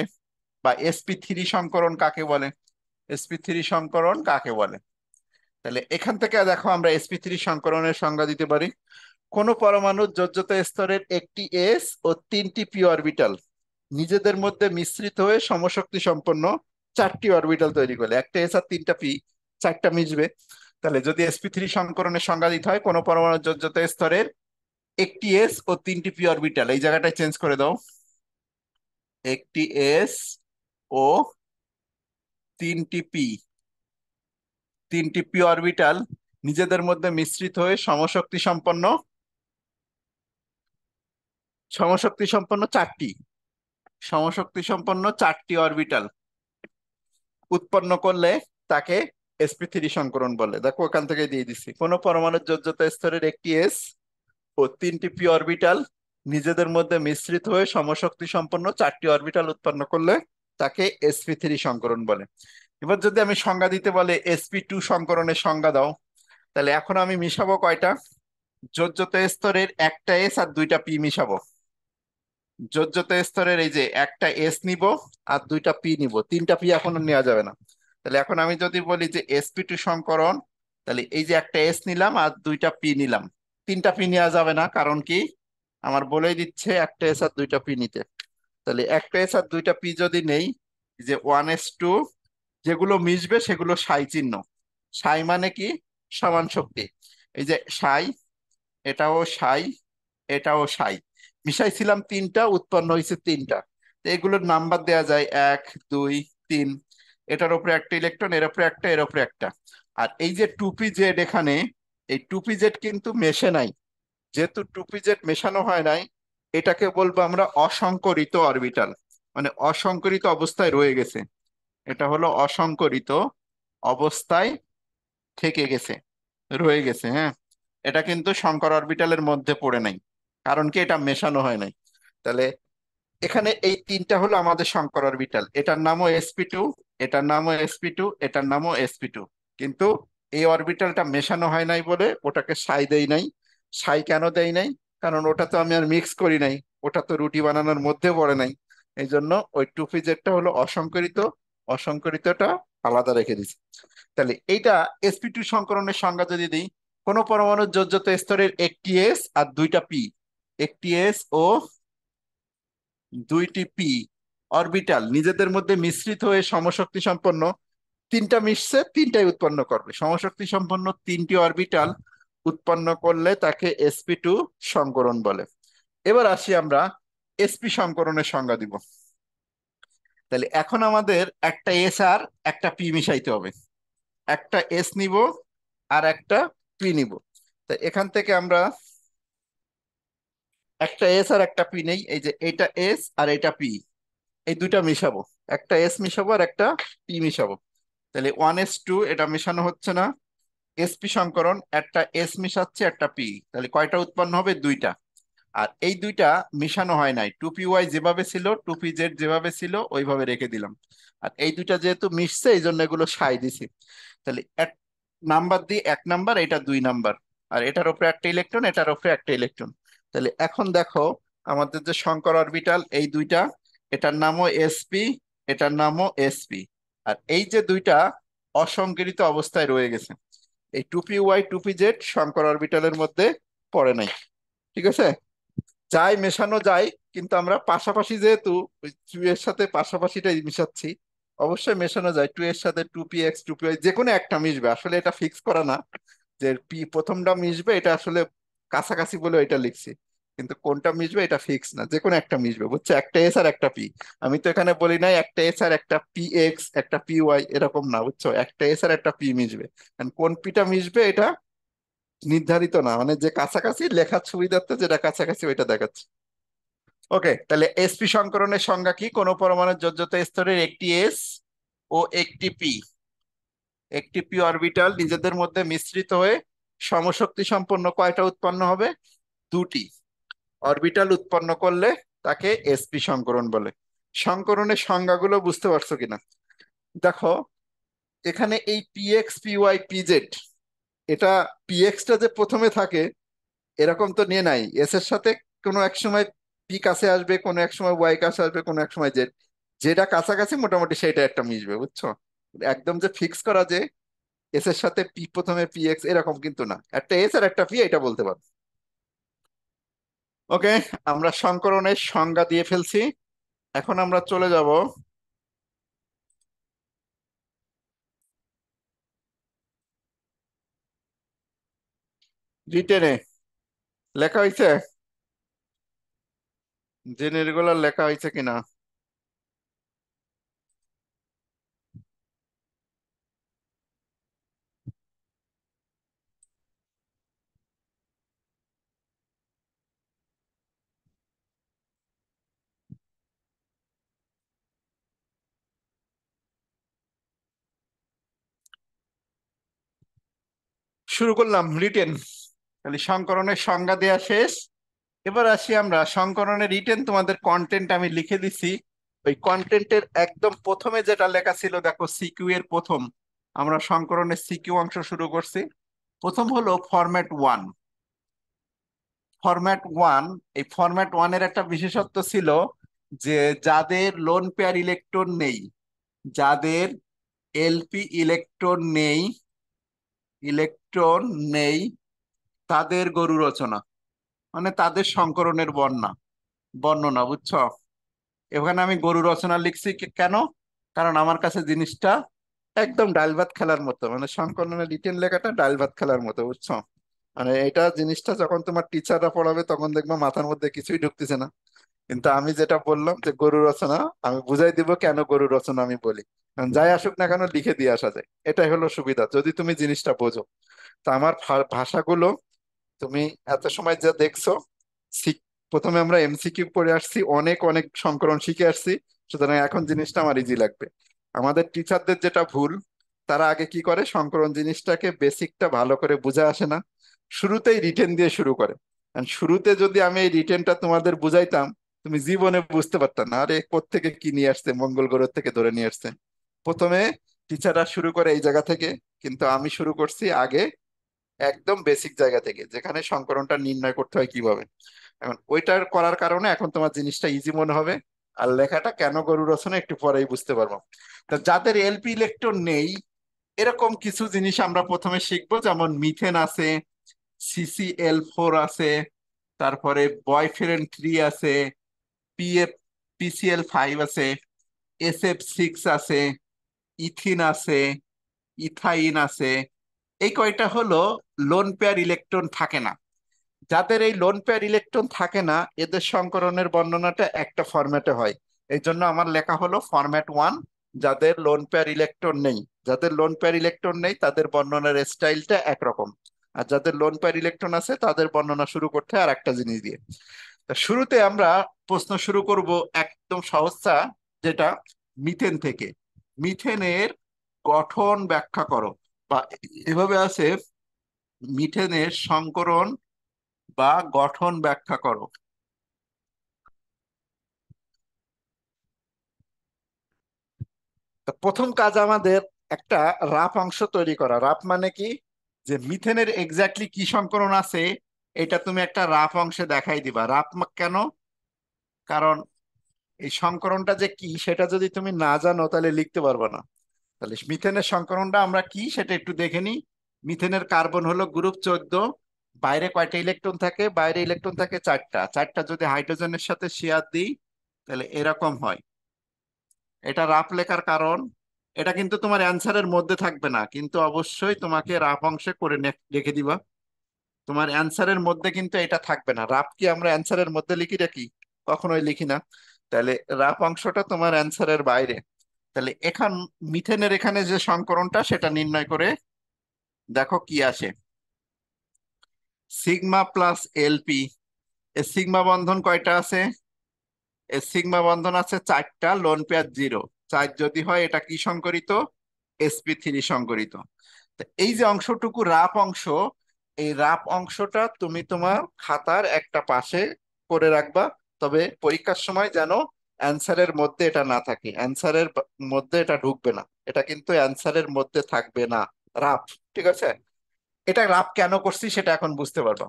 বা sp3 সংকরণ কাকে বলে, sp3 সংকরণ কাকে বলে, তাহলে এখান থেকে দেখো আমরা sp3 সংকরণের সংজ্ঞা দিতে পারি। কোন পরমাণুর যোজ্যতা স্তরের একটি এস ও তিনটি পি অরবিটাল নিজেদের মধ্যে মিশ্রিত হয়ে সমশক্তি সম্পন্ন চারটি অরবিটাল তৈরি করলে, একটা এস আর তিনটা পি, চারটা মিশবে। তাহলে যদি sp3 সংকরণের সংজ্ঞা দিতে হয়, কোন পরমাণুর যোজ্যতা স্তরের একটি এস ও তিনটি পি অরবিটাল, এই জায়গাটায় চেঞ্জ করে দাও, একটি এস ও তিনটি পি, তিনটি পি অরবিটাল নিজেদের মধ্যে মিশ্রিত হয়ে সমশক্তি সম্পন্ন চারটি, সমশক্তি সম্পন্ন চারটি অরবিটাল উৎপন্ন করলে তাকে sp3 সংকরণ বলে। দেখো ওখান থেকে দিয়ে দিচ্ছি, কোন পরমাণুর যোজ্যতা স্তরের একটি এস ও তিনটি পি অরবিটাল নিজেদের মধ্যে মিশ্রিত হয়ে সমশক্তি সম্পন্ন চারটি অরবিটাল উৎপন্ন করলে তাকে sp3 সংকরণ বলে। এবার যদি আমি সংজ্ঞা দিতে বলে sp2 সংকরণের সংজ্ঞা দাও, তাহলে এখন আমি মিশাবো কয়টা, যোজ্যতা স্তরের একটা এস আর দুইটা পি মিশাবো। যোজ্যতা স্তরের এই যে একটা এস নিব আর দুইটা পি নিব, তিনটা পি এখন আর নেওয়া যাবে না। তাহলে এখন আমি যদি বলি যে sp2 সংকরণ, তাহলে এই যে একটা এস নিলাম আর দুইটা পি নিলাম, তিনটা পি নেওয়া যাবে না, কারণ কি আমার বলেই দিচ্ছে একটা এস আর দুইটা পি নিতে। তাহলে একটা এস আর দুইটা পি যদি নেই, যে 1s2, যেগুলো মিশবে সেগুলো সাই চিহ্ন। সাই মানে কি, সমান শক্তি। এই যে সাই, এটাও সাই, এটাও সাই, মিশাইছিলাম তিনটা, উৎপন্ন হয়েছে তিনটা। তো এগুলোর নাম্বার দেয়া যায় 1 2 3। এটার উপরে একটা ইলেকট্রন, এর উপরে একটা, এর উপরে একটা। আর এই যে টুপি জেড এখানে, এই টুপি জেড কিন্তু মেশে নাই। যেহেতু টুপি জেড মেশানো হয় নাই, এটাকে বলবো আমরা অসংকরিত অরবিটাল, মানে অসংকরিত অবস্থায় রয়ে গেছে। এটা হলো অসংকরিত অবস্থায় থেকে গেছে, রয়ে গেছে, হ্যাঁ। এটা কিন্তু শঙ্কর অরবিটালের মধ্যে পড়ে নাই, কারণ কি এটা মেশানো হয় নাই। তাহলে এখানে এই তিনটা হলো আমাদের শঙ্কর অরবিটাল, এটার নামও sp2, এটার নামও sp2, এটার নামও sp2। কিন্তু এই অরবিটালটা মেশানো হয় নাই বলে ওটাকে সাই দেই নাই। সাই কেন দেই নাই, কারণ ওটা তো আমি আর মিক্স করি নাই, ওটা তো রুটি বানানোর মধ্যে পড়ে নাই। এই জন্য ওই টুপি জেডটা হলো অসংকরিত, অসংকরিতটা আলাদা রেখে দিছি। তাহলে এইটা sp2 সংকরণের সংজ্ঞা যদি দিই, কোন পরমাণুর যোজ্যতা স্তরের একটি এস আর দুইটা পি, একটি এস ও দুইটি পি অরবিটাল নিজেদের মধ্যে মিশ্রিত হয়ে সমশক্তি সম্পন্ন, তিনটা মিশছে তিনটাই উৎপন্ন করবে, সমশক্তি সম্পন্ন তিনটি অরবিটাল উৎপন্ন করলে তাকে sp2 সংকরণ বলে। এবার আসি আমরা sp সংকরণের সংজ্ঞা দিব। তাহলে এখন আমাদের একটা এস আর একটা পি মিশাইতে হবে, একটা এস নিব আর একটা পি নিব। তো এখান থেকে আমরা একটা এস আর একটা পি নেই, এই যে এটা এস আর এটা পি, এই দুইটা মিশাবো, একটা এস মিশাবো আর একটা পি মিশাবো। তাহলে 1s2, এটা মেশানো হচ্ছে না, sp সংকরণ, একটা এস মিশাচ্ছে একটা পি, তাহলে কয়টা উৎপন্ন হবে, দুইটা। আর এই দুইটা মিশানো হয় নাই, টু পি ওয়াই যেভাবে ছিল, টু পি জেড যেভাবে ছিল ওইভাবে রেখে দিলাম। আর এই দুইটা যেহেতু মিশছে এই জন্য এগুলো সাই দিছি। তাহলে এক নাম্বার দিয়ে 1 নাম্বার, এটা 2 নাম্বার, আর এটার উপরে একটা ইলেকট্রন, এটার উপরে একটা ইলেকট্রন। তাহলে এখন দেখো আমাদের যে শঙ্কর অরবিটাল এই দুইটা, এটার নামও sp, এটার নামও sp। আর এই যে দুইটা অসংকরিত অবস্থায় রয়ে গেছে, এই two p y two p z শঙ্কর অরবিটালের মধ্যে পড়ে নাই। ঠিক আছে, যাই মেশানো যায়, কিন্তু আমরা পাশাপাশি যেহেতু ওই টু এর সাথে পাশাপাশিটাই মিশাচ্ছি, অবশ্যই মেশানো যায়, টু এর সাথে two p x two p y যে কোনো একটা মিশবে, আসলে এটা ফিক্স করা না যে পি প্রথমটা মিশবে, এটা আসলে কাছাকাছি বলে এটা লিখছি, কিন্তু কোনটা মিশবে এটা ফিক্স না, যে কোনো একটা মিশবে, বুঝছো, একটা এস আর একটা পি। আমি তো এখানে বলি নাই একটা এস আর একটা পি এক্স একটা পি ওয়াই, এরকম না, বুঝছো, একটা এস আর একটা পি মিশবে। And কোন পিটা মিশবে এটা নির্ধারিত না, মানে যে কাছাকাছি লেখার সুবিধার্থে যেটা কাছাকাছি ওইটা দেখাচ্ছে। ওকে, তাহলে sp সংকরণের সংজ্ঞা কি, কোন পরমাণুর যোজ্যতা স্তরের একটি এস ও একটি পি একটি পি অরবিটাল নিজেদের মধ্যে মিশ্রিত হয়ে সমশক্তি সম্পন্ন কয়টা উৎপন্ন হবে? দুটি। অরবিটাল উৎপন্ন করলে তাকে এসপি সংকরণ বলে। সংকরণের সংজ্ঞাগুলো বুঝতে পারছো কিনা দেখো। এখানে এই পিএক্স পিওয়াই পিজেড, এটা পিএক্সটা যে প্রথমে থাকে এরকম তো নিয়ে নাই। এস এর সাথে কোনো এক সময় পি কাছে আসবে, কোনো এক সময় ওয়াই কাছে আসবে, কোনো এক সময় জেড, যেটা কাছাকাছি মোটামুটি সেটা একটা মিশবে, বুঝছো? একদম যে ফিক্স করা যে এস এর সাথে পি প্রথমে পি এক্স এরকম কিন্তু না, একটা এস আর একটা পি এটা বলতে পারো। ওকে, আমরা সংকরণের সংজ্ঞা দিয়ে ফেলছি। এখন আমরা চলে যাব রিটেনে। লেখা হয়েছে? জেনারেল লেখা হয়েছে কিনা? শুরু করলাম রিটেন। তাহলে সংকরণের সংজ্ঞা দেয়া শেষ। এবার আসি আমরা সংকরণের রিটেন, তোমাদের কন্টেন্ট আমি লিখে দিছি। ওই কন্টেন্টের একদম প্রথমে যেটা লেখা ছিল দেখো, সিকিউ এর প্রথম, আমরা সংকরণের সিকিউ অংশ শুরু করছি। প্রথম হলো ফরম্যাট ওয়ান। ফরম্যাট ওয়ান, এই ফরম্যাট ওয়ানের একটা বিশেষত্ব ছিল যে যাদের লোন পেয়ার ইলেকট্রন নেই, যাদের এলপি ইলেকট্রন নেই তাদের গরু রচনা, মানে তাদের সংকরণের বর্ণনা, বুঝছো? এখানে আমি গরু রচনা লিখছি কেন? কারণ আমার কাছে জিনিসটা একদম ডাল ভাত খেলার মতো, মানে সংকলনের রিটেন লেখাটা ডাল ভাত খেলার মতো, বুঝছো? মানে এটা জিনিসটা যখন তোমার টিচাররা পড়াবে তখন দেখবা মাথার মধ্যে কিছুই ঢুকতেছে না, কিন্তু আমি যেটা বললাম যে গরু রচনা, আমি বুঝাই দিব কেন গরু রচনা আমি বলি। কারণ যাই আসুক না কেন লিখে দিয়ে আসা যায়, এটাই হলো সুবিধা যদি তুমি জিনিসটা বোঝো। তো আমার ভাষাগুলো তুমি এত সময় যা দেখছো, প্রথমে আমরা এমসিকিউ পড়ে আসছি, অনেক অনেক সংকরণ শিখে আসছি, সুতরাং এখন জিনিসটা আমার ইজি লাগবে। আমাদের টিচারদের যেটা ভুল, তারা আগে কি করে, সংকরণ জিনিসটাকে বেসিকটা ভালো করে বুঝে আসে না, শুরুতেই রিটেন দিয়ে শুরু করে। আর শুরুতে যদি আমি এই রিটেনটা তোমাদের বুঝাইতাম, তুমি জীবনে বুঝতে পারতাম না, আরে কোত্থেকে কি নিয়ে আসছে, মঙ্গল গ্রহ থেকে ধরে নিয়ে আসছে। প্রথমে টিচাররা শুরু করে এই জায়গা থেকে, কিন্তু আমি শুরু করছি আগে একদম বেসিক জায়গা থেকে, যেখানে সংকরণটা নির্ণয় করতে হয় কিভাবে। এখন ওইটার করার কারণে এখন তোমার জিনিসটা ইজি মনে হবে, আর লেখাটা কেন গরু রচনা একটু পরেই বুঝতে পারবো। তা যাদের এলপি ইলেকট্রন নেই এরকম কিছু জিনিস আমরা প্রথমে শিখবো, যেমন মিথেন আছে, CCl4 আছে, তারপরে বয়ফ্রেন্ড 3 আছে, পিএফ PCl5 আছে, SF6 আছে, ইথিন আছে, ইথাইন আছে। এই কয়টা হলো লোন পেয়ার ইলেকট্রন থাকে না। যাদের এই লোন পেয়ার ইলেকট্রন থাকে না এদের সংকরণের বর্ণনাটা একটা ফরম্যাটে হয়। এই জন্য আমার লেখা হলো ফরম্যাট ওয়ান, যাদের লোন পেয়ার ইলেকট্রন নেই। যাদের লোন পেয়ার ইলেকট্রন নেই তাদের বর্ণনার স্টাইলটা একরকম, আর যাদের লোন পেয়ার ইলেকট্রন আছে তাদের বর্ণনা শুরু করতে হয় আর একটা জিনিস দিয়ে। তা শুরুতে আমরা প্রশ্ন শুরু করব একদম সহজটা, যেটা মিথেন থেকে। মিথেনের গঠন ব্যাখ্যা করো, বা এভাবে আছে, মিথেনের সংকরণ বা গঠন ব্যাখ্যা করো। তা প্রথম কাজ আমাদের একটা রাফ অংশ তৈরি করা। রাফ মানে কি, যে মিথেনের এক্স্যাক্টলি কি সংকরণ আছে এটা তুমি একটা রাফ অংশে দেখাই দিবা। রাফ কেন? কারণ এই সংকরণটা যে কি সেটা যদি তুমি না জানো তাহলে লিখতে পারবে না। তাহলে মিথেনের সংকরণটা আমরা কি সেটা একটু দেখে নিই। মিথেনের কার্বন হলো গ্রুপ 14। বাইরে কয়টা ইলেকট্রন থাকে? বাইরে ইলেকট্রন থাকে চারটা। চারটা যদি হাইড্রোজেনের সাথে শেয়ার দিই তাহলে এরকম হয়। এটা রাফ লেখার কারণ, এটা কিন্তু তোমার অ্যান্সারের মধ্যে থাকবে না, কিন্তু অবশ্যই তোমাকে রাফ অংশে করে রেখে দিবা। তোমার অ্যান্সারের মধ্যে কিন্তু এটা থাকবে না। রাফ কি আমরা অ্যান্সারের মধ্যে লিখি রাখি? কখনোই লিখি না। তাহলে রাফ অংশটা তোমার অ্যান্সারের বাইরে। তাহলে মিথেনের এখানে যে সংকরণটা সেটা নির্ণয় করে দেখো কি আসে। সিগমা প্লাস এলপি, এর সিগমা বন্ধন কয়টা আছে? এর সিগমা বন্ধন আছে চারটা, লোন পেয়ার 0। চার যদি হয় এটা কি সংকরিত? sp3 সংকরিত। তো এই যে অংশটুকু রাফ অংশ, এই রাফ অংশটা তুমি তোমার খাতার একটা পাশে করে রাখবা। তবে পরীক্ষার সময় যেন অ্যান্সারের মধ্যে এটা না থাকে, অ্যান্সারের মধ্যে এটা ঢুকবে না, এটা কিন্তু অ্যান্সারের মধ্যে থাকবে না, রাফ। ঠিক আছে? এটা রাফ কেন করছি সেটা এখন বুঝতে পারবা।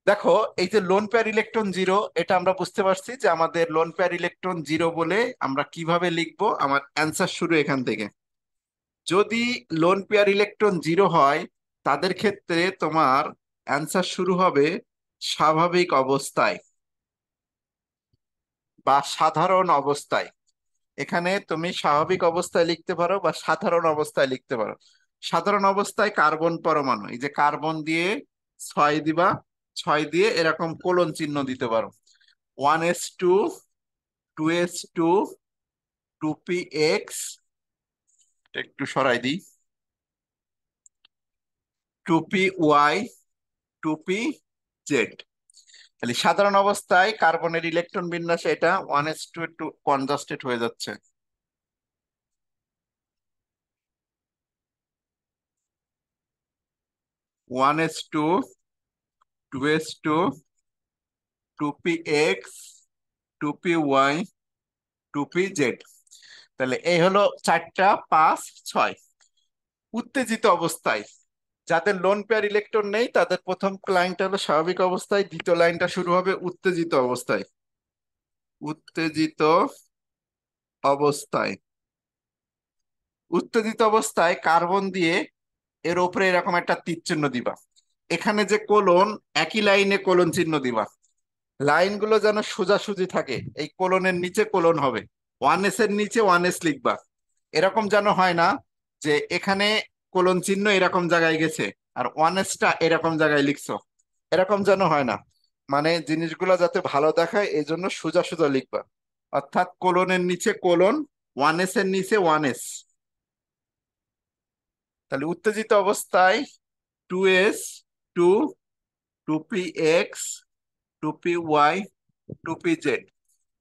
দেখো, এই যে লোন পেয়ার ইলেকট্রন জিরো, এটা আমরা বুঝতে পারছি যে আমাদের লোন পেয়ার ইলেকট্রন জিরো বলে আমরা কিভাবে লিখবো, আমার অ্যান্সার শুরু এখান থেকে। যদি লোন পেয়ার ইলেকট্রন জিরো হয়, তাদের ক্ষেত্রে তোমার অ্যান্সার শুরু হবে স্বাভাবিক অবস্থায় বা সাধারণ অবস্থায়। এখানে তুমি স্বাভাবিক অবস্থায় লিখতে পারো বা সাধারণ অবস্থায় লিখতে পারো। সাধারণ অবস্থায় কার্বন পরমাণু, এই যে কার্বন দিয়ে 6 দিবা, 6 দিয়ে এরকম কোলন চিহ্ন দিতে পারো। 1s2, 2s2, 2px, একটু সরাই দিই, 2py, 2pz। তাহলে সাধারণ অবস্থায় কার্বনের ইলেকট্রন বিন্যাসে এটা 1s2 একটু কনজাস্টেড হয়ে যাচ্ছে। 1s2, 2s2, 2px, 2py, 2pz। তাহলে এই হলো 4টা, 5, 6। উত্তেজিত অবস্থায় যাদের লোন পেয়ার ইলেকট্রন নেই, তাদের প্রথম লাইনটা হলো স্বাভাবিক অবস্থায়, দ্বিতীয় লাইনটা শুরু হবে উত্তেজিত অবস্থায়। উত্তেজিত অবস্থায়, উত্তেজিত অবস্থায় কার্বন দিয়ে এর উপরে এরকম একটা তীর চিহ্ন দিবা। এখানে যে কোলন, একই লাইনে কোলন চিহ্ন দিবা। লাইনগুলো যেন সোজাসুজি থাকে, এই কোলনের নিচে কোলন হবে, 1s এর নিচে 1s লিখবা। এরকম যেন হয় না যে এখানে কোলন চিহ্ন এরকম জায়গায় গেছে আর 1sটা এরকম জায়গায় লিখছো, এরকম যেন হয় না। মানে জিনিসগুলো যাতে ভালো দেখায় এই জন্য সোজা সোজা লিখবা। অর্থাৎ কোলনের নিচে কোলন, 1s এর নিচে 1s। তাহলে উত্তেজিত অবস্থায় 2s, 2, 2px, 2py, 2pz।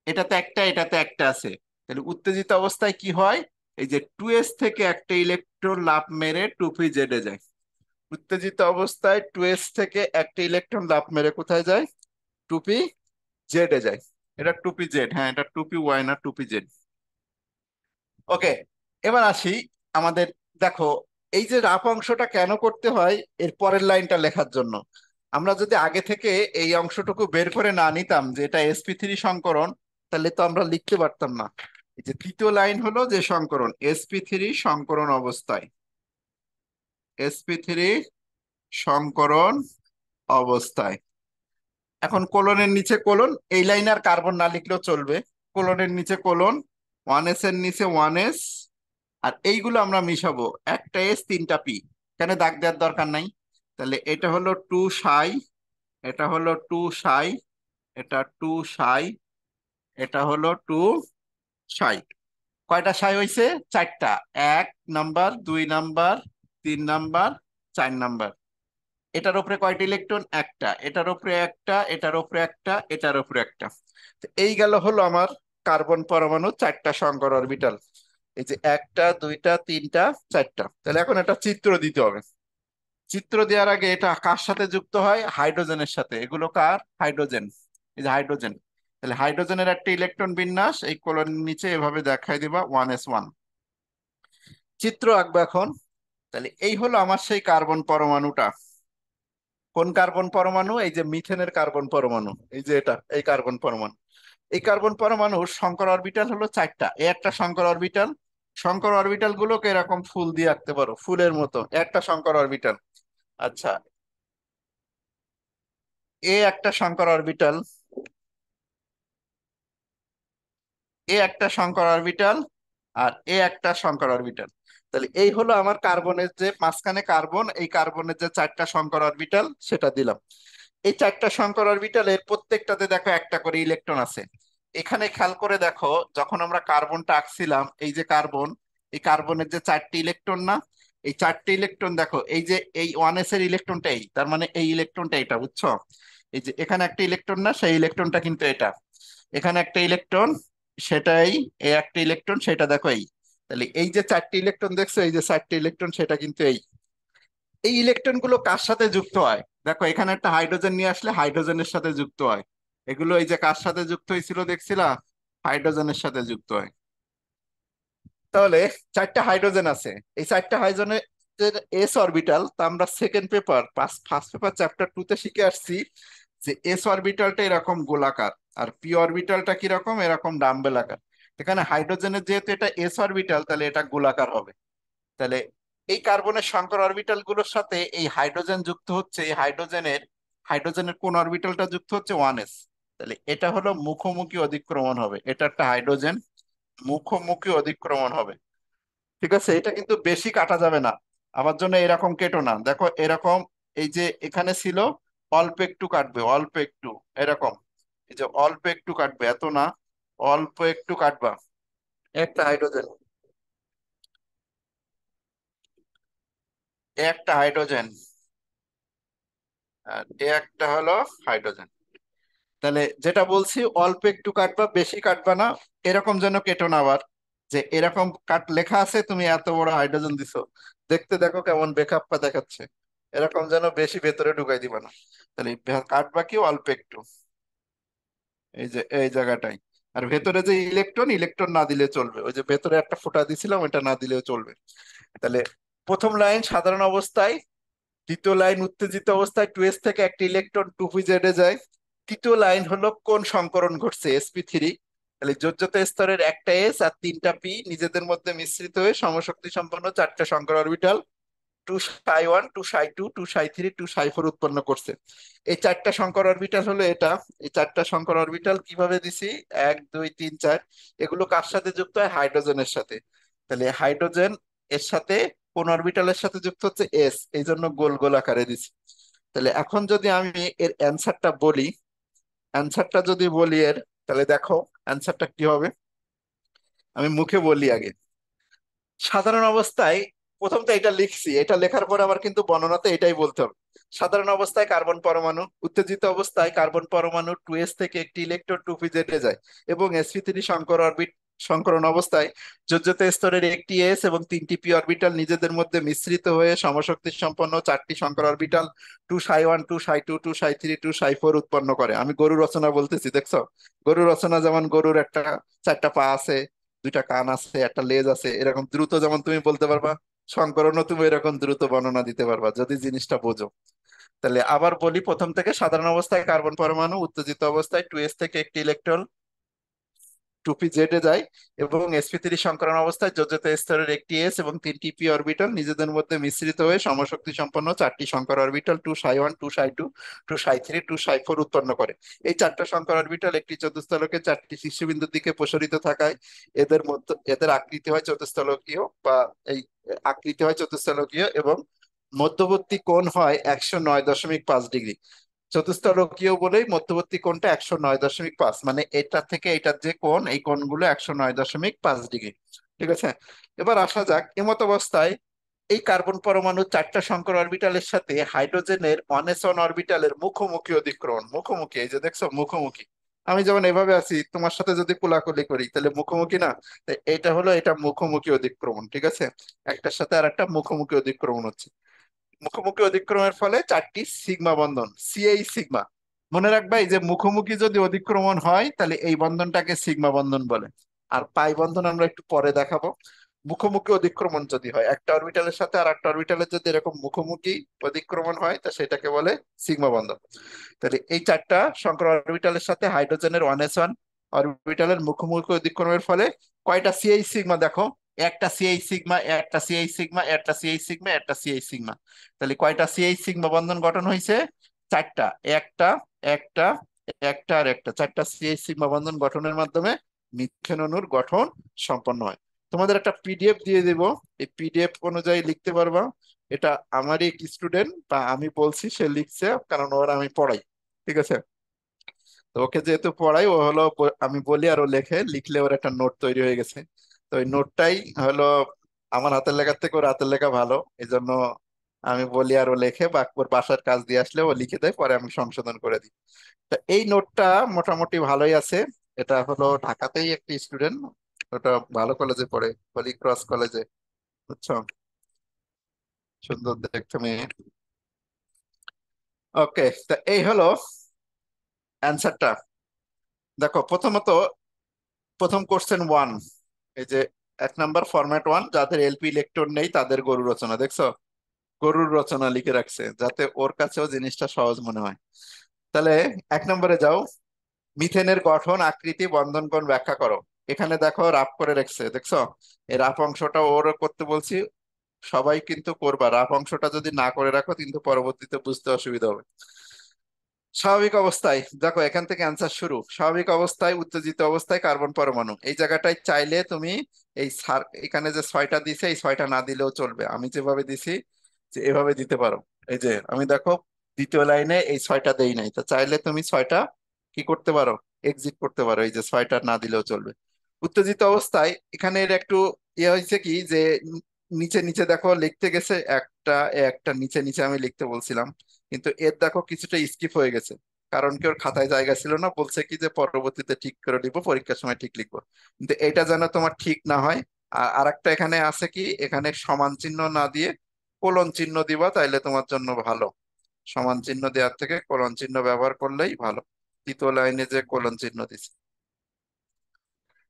এটাতে একটা, এটাতে একটা আছে। তাহলে উত্তেজিত অবস্থায় কি হয়, এই যে 2s থেকে একটা ইলেকট্রন লাফ মেরে 2pz এ যায়। উত্তেজিত অবস্থায় 2s থেকে একটা ইলেকট্রন লাফ মেরে কোথায় যায়, 2pz এ যায়। এটা 2pz, হ্যাঁ এটা 2py না 2pz। ওকে, এবার আসি আমাদের। দেখো, এই যে রাফ অংশটা কেন করতে হয়, এর পরের লাইনটা লেখার জন্য। আমরা যদি আগে থেকে এই অংশটুকু বের করে না নিতাম যে এটা sp3 সংকরণ, তাহলে তো আমরা লিখতে পারতাম না। এই যে তৃতীয় লাইন হলো যে সংকরণ, sp3 সংকরণ অবস্থায়, sp3 সংকরণ অবস্থায়। এখন কোলনের নিচে কোলন, এই লাইনে আর কার্বন না লিখলেও চলবে। কোলনের নিচে কোলন, 1s এর নিচে 1s, আর এইগুলো আমরা মিশাবো, একটা এস 3টা পি, এখানে দাগ দেওয়ার দরকার নাই। তাহলে এটা হলো 2 সাই, এটা হলো 2 সাই, এটা 2 সাই, এটা হলো 2 সাই। কয়টা সাই হয়েছে? 4টা। 1 নাম্বার, 2 নাম্বার, 3 নাম্বার, 4 নাম্বার। এটার উপরে কয়টা ইলেকট্রন? একটা। এটার উপরে একটা, এটার উপরে একটা, এটার উপরে একটা। তো এই গেল হলো আমার কার্বন পরমাণু 4টা সংকর অরবিটাল। এই যে একটা, দুইটা, তিনটা, 4টা। তাহলে এখন একটা চিত্র দিতে হবে। চিত্র দেওয়ার আগে এটা কার সাথে যুক্ত হয়? হাইড্রোজেনের সাথে। এগুলো কার? হাইড্রোজেন। এই যে হাইড্রোজেন। তাহলে হাইড্রোজেনের একটা ইলেকট্রন বিন্যাস এই কোলনের নিচে এভাবে দেখাই দিবা, 1s1। চিত্র আঁকবো এখন। তাহলে এই হলো আমার সেই কার্বন পরমাণুটা। কোন কার্বন পরমাণু? এই যে মিথেনের কার্বন পরমাণু, এই যে এটা, এই কার্বন পরমাণু। এই কার্বন পরমাণুর সংকর অরবিটাল হলো 4টা। এ একটা সংকর অরবিটাল। সংকর অরবিটাল গুলোকে এরকম ফুল দিয়ে আঁকতে পারো, ফুলের মতো একটা সংকর অরবিটাল। আচ্ছা, এ একটা সংকর অরবিটাল, এ একটা সংকর অরবিটাল, আর এ একটা সংকর অরবিটাল। তাহলে এই হলো আমার কার্বনের যে মাঝখানে কার্বন, এই কার্বনের যে 4টা সংকর অরবিটাল সেটা দিলাম। এই 4টা সংকর অরবিটালের প্রত্যেকটাতে দেখো একটা করে ইলেকট্রন আছে। এখানে খেয়াল করে দেখো, যখন আমরা কার্বনটা আঁকছিলাম, এই যে কার্বন, এই কার্বনের যে 4টি ইলেকট্রন না, এই 4টি ইলেকট্রন দেখো, এই যে এই 1s এর ইলেকট্রনটা, এই তার মানে এই ইলেকট্রনটা এটা, বুঝছো? এই যে এখানে একটা ইলেকট্রন না, সেই ইলেকট্রনটা কিন্তু এটা। এখানে একটা ইলেকট্রন, সেটাই, এই একটা ইলেকট্রন সেটা দেখো এই। তাহলে এই যে চারটি ইলেকট্রন দেখছো, এই যে চারটি ইলেকট্রন, সেটা কিন্তু এই এই ইলেকট্রন গুলো কার সাথে যুক্ত হয়? দেখো এখানে একটা হাইড্রোজেন নিয়ে আসলে হাইড্রোজেনের সাথে যুক্ত হয়। এগুলো এই যে কার সাথে যুক্ত হয়েছিল দেখছিলা? হাইড্রোজেনের সাথে যুক্ত হয়। তাহলে চারটা হাইড্রোজেন আছে। এই চারটা হাইড্রোজেনের এস অরবিটাল তা আমরা second paper first paper chapter 2 তে শিখে আসছি যে এস অরবিটালটা এরকম গোলাকার, আর পি অরবিটালটা কিরকম, এরকম ডাম্বেল আকার। এখানে হাইড্রোজেনের যেহেতু এটা এস অরবিটাল, তাহলে এটা গোলাকার হবে। তাহলে এই কার্বনের সংকর অরবিটাল গুলোর সাথে এই হাইড্রোজেন যুক্ত হচ্ছে। এই হাইড্রোজেনের কোন অরবিটালটা যুক্ত হচ্ছে? 1s। তাহলে এটা হলো মুখোমুখি অধিক্রমণ হবে, এটা একটা হাইড্রোজেন মুখোমুখি অধিক্রমণ হবে। ঠিক আছে, এটা কিন্তু বেশি কাটা যাবে না। আমার জন্য এরকম কেটো না, দেখো এরকম, এই যে এখানে ছিল, অল্প একটু কাটবে, অল্প একটু, এরকম, এই যে অল্প একটু কাটবে, এত না, অল্প একটু কাটবা। একটা হাইড্রোজেন, একটা হাইড্রোজেন, আর এ একটা হলো হাইড্রোজেন। তাহলে যেটা বলছি, অল্প একটু কাটবা, বেশি কাটবা না। এরকম যেন কেটো না আবার, যে এরকম কাট লেখা আছে, তুমি এত বড় হাইড্রোজেন দিছো, দেখতে দেখো কেমন বেখাপ্পা দেখাচ্ছে, এরকম যেন বেশি ভেতরে ঢুকাই দিবা না। তাহলে কাটবা কি অল্প একটু, এই যে এই জায়গাটাই। আর ভেতরে যে ইলেকট্রন, ইলেকট্রন না দিলে চলবে, ওই যে ভেতরে একটা ফোঁটা দিছিলাম, ওটা না দিলেও চলবে। তাহলে প্রথম লাইন সাধারণ অবস্থায়, দ্বিতীয় লাইন উত্তেজিত অবস্থায় 2s থেকে একটি ইলেকট্রন 2pz এ যায়। তৃতীয় লাইন হলো কোন সংকরণ ঘটছে? sp3। তাহলে যোজ্যতা স্তরের একটা এস আর তিনটা পি নিজেদের মধ্যে মিশ্রিত হয়ে সমশক্তি সম্পন্ন চারটা সংকর অরবিটাল 2ψ1, 2ψ2, 2ψ3, 2ψ4 উৎপন্ন করছে। এই চারটা সংকর অরবিটাল হলো এটা। এই চারটা সংকর অরবিটাল কিভাবে দিছি? 1 2 3 4। এগুলো কার সাথে যুক্ত হয়? হাইড্রোজেনের সাথে। তাহলে হাইড্রোজেন এর সাথে কোন অরবিটালের সাথে যুক্ত হচ্ছে? এস, এই জন্য গোল গোল আকারে দিছি। তাহলে এখন যদি আমি এর অ্যান্সারটা বলি, অ্যান্সারটা যদি বলি এর, তাহলে দেখো অ্যান্সারটা কি হবে। আমি মুখে বলি আগে। সাধারণ অবস্থায়, প্রথম তো এটা লিখছি, এটা লেখার পর আবার কিন্তু বর্ণনাতে এটাই বলতে হবে। সাধারণ অবস্থায় কার্বন পরমাণু, উত্তেজিত অবস্থায় কার্বন পরমাণু 2s থেকে একটি ইলেকট্রন 2pz এ যায় এবং sp3 সংকরণ অবস্থায় যোজ্যতা স্তরের একটি এস এবং তিনটি পি অরবিটাল নিজেদের মধ্যে মিশ্রিত হয়ে সমশক্তি সম্পন্ন চারটি সংকর অরবিটাল 2ψ1, 2ψ2, 2ψ3, 2ψ4 উৎপন্ন করে। আমি গরু রচনা বলতেছি, দেখছো? গরু রচনা যেমন গরুর একটা চারটা পা আছে, দুইটা কান আছে, একটা লেজ আছে, এরকম দ্রুত যেমন তুমি বলতে পারবা, সংকরণও তুমি এরকম দ্রুত বর্ণনা দিতে পারবা যদি জিনিসটা বোঝো। তাহলে আবার বলি প্রথম থেকে। সাধারণ অবস্থায় কার্বন পরমাণু উত্তেজিত অবস্থায় 2s থেকে একটি ইলেকট্রন 2pz এ যায় এবং sp3 সংকরণ অবস্থায় যোজ্যতা স্তরের একটি এস এবং তিনটি পি অরবিটাল নিজেদের মধ্যে মিশ্রিত হয়ে সমশক্তি সম্পন্ন চারটি সংকর অরবিটাল 2ψ1, 2ψ2, 2ψ3, 2ψ4 উৎপন্ন করে। এই চারটা সংকর অরবিটাল একটি চতুস্থলকে চারটি শীর্ষবিন্দুর দিকে প্রসারিত থাকায় এদের আকৃতি হয় চতুস্থলকীয়, বা এই আকৃতি হয় চতুস্থলকীয় এবং মধ্যবর্তী কোণ হয় 109.5 ডিগ্রি। চতুস্তলকীয় বলেই মধ্যবর্তী কোণটা 109.5, মানে এটা থেকে এটার যে কোণ, এই কোণগুলো 109.5 ডিগ্রি। ঠিক আছে, এবার আসা যাক এমত অবস্থায় এই কার্বন পরমাণু চারটা সংকর অরবিটালের সাথে হাইড্রোজেনের 1s1 অরবিটালের মুখোমুখি অধিক্রমণ, মুখোমুখি, এই যে দেখছো মুখোমুখি। আমি যেমন এভাবে আছি, তোমার সাথে যদি কোলাকুলি করি তাহলে মুখোমুখি না? তো এটা হলো, এটা মুখোমুখি অধিক্রমণ। ঠিক আছে, একটার সাথে আর একটা মুখোমুখি অধিক্রমণ হচ্ছে। মুখোমুখি অধিক্রমণের ফলে চারটি সিগমা বন্ধন, সিএই সিগমা। মনে রাখবা, এই যে মুখোমুখি যদি অধিক্রমণ হয় তাহলে এই বন্ধনটাকে সিগমা বন্ধন বলে। আর পাই বন্ধন আমরা একটু পরে দেখাবো। মুখোমুখি অধিক্রমণ যদি হয়, একটা অরবিটালের সাথে আর একটা অরবিটালের যদি এরকম মুখোমুখি অধিক্রমণ হয়, তা সেটাকে বলে সিগমা বন্ধন। তাহলে এই চারটা সংকর অরবিটালের সাথে হাইড্রোজেনের 1s1 অরবিটালের মুখোমুখি অধিক্রমণের ফলে কয়টা সিএইচ সিগমা দেখো? একটা সিএইচ সিগমা, একটা সিএইচ সিগমা, একটা সিএইচ সিগমা, একটা সিএইচ সিগমা। তাহলে কয়টা সিএইচ সিগমা বন্ধন গঠন হয়েছে? চারটা। একটা, একটা, একটা আর একটা, চারটা সিএইচ সিগমা বন্ধন গঠনের মাধ্যমে মিথেন অণুর গঠন সম্পন্ন হয়। তোমাদের একটা পিডিএফ দিয়ে দিব, এই পিডিএফ অনুযায়ী লিখতে পারবা। এটা আমারই এক স্টুডেন্ট, বা আমি বলছি, সে লিখছে, কারণ ওর আমি পড়াই। ঠিক আছে, তো ওকে যেহেতু পড়াই, ও হলো আমি বলি আর ও লেখে, লিখলে ওর একটা নোট তৈরি হয়ে গেছে। তো ওই নোটটাই হলো, আমার হাতের লেখার থেকে ওর হাতের লেখা ভালো, এই জন্য আমি বলি আর ও লেখে, বা ওর বাসার কাজ দিয়ে আসলে ও লিখে দেয়, পরে আমি সংশোধন করে দিই। তা এই নোটটা মোটামুটি ভালোই আছে। এটা হলো ঢাকাতেই একটি স্টুডেন্ট, ওটা ভালো কলেজে পড়ে, হলি ক্রস কলেজে, বুঝছো? সুন্দর দেখতে মেয়ে। ওকে, তা এই হলো অ্যান্সারটা। দেখো প্রথমত, প্রথম কোশ্চেন ওয়ান, এই যে 1 নম্বর ফরম্যাট ওয়ান, যাদের এলপি ইলেকট্রন নেই তাদের গরু রচনা, দেখছো? গরুর রচনা লিখে রাখছে যাতে ওর কাছেও জিনিসটা সহজ মনে হয়। তাহলে 1 নম্বরে যাও, মিথেনের গঠন, আকৃতি, বন্ধন কোণ ব্যাখ্যা করো। এখানে দেখো রাফ করে রাখছে, দেখছো? এই রাফ অংশটা ওর করতে বলছি। সবাই কিন্তু করবা, রাফ অংশটা যদি না করে রাখো কিন্তু পরবর্তীতে বুঝতে অসুবিধা হবে। স্বাভাবিক অবস্থায় দেখো, এখান থেকে অ্যান্সার শুরু। স্বাভাবিক অবস্থায় উত্তেজিত অবস্থায় কার্বন পরমাণু, এই জায়গাটায় চাইলে তুমি এই সার, এখানে যে 6টা দিছে এই 6টা না দিলেও চলবে, আমি যেভাবে দিছি যে এভাবে দিতে পারো। এই যে আমি দেখো দ্বিতীয় লাইনে এই 6টা দেই নাই, তো চাইলে তুমি 6টা কি করতে পারো, এক্সিট করতে পারো, এই যে 6টা না দিলেও চলবে। উত্তেজিত অবস্থায় এখানে এর একটু ইয়ে হয়েছে কি যে নিচে নিচে দেখো লিখতে গেছে একটা, একটা নিচে নিচে আমি লিখতে বলছিলাম, কিন্তু এর দেখো কিছুটা স্কিপ হয়ে গেছে। কারণ কি, ওর খাতায় জায়গা ছিল না, বলছে কি যে পরবর্তীতে ঠিক করে লিখবো, পরীক্ষার সময় ঠিক লিখবো। কিন্তু এটা যেন তোমার ঠিক না হয়। আর আরেকটা এখানে আছে কি, এখানে সমান চিহ্ন না দিয়ে কোলন চিহ্ন দিবা, তাইলে তোমার জন্য ভালো। সমান চিহ্ন দেওয়ার থেকে কোলন চিহ্ন ব্যবহার করলেই ভালো। তৃতীয় লাইনে যে কোলন চিহ্ন দিছে।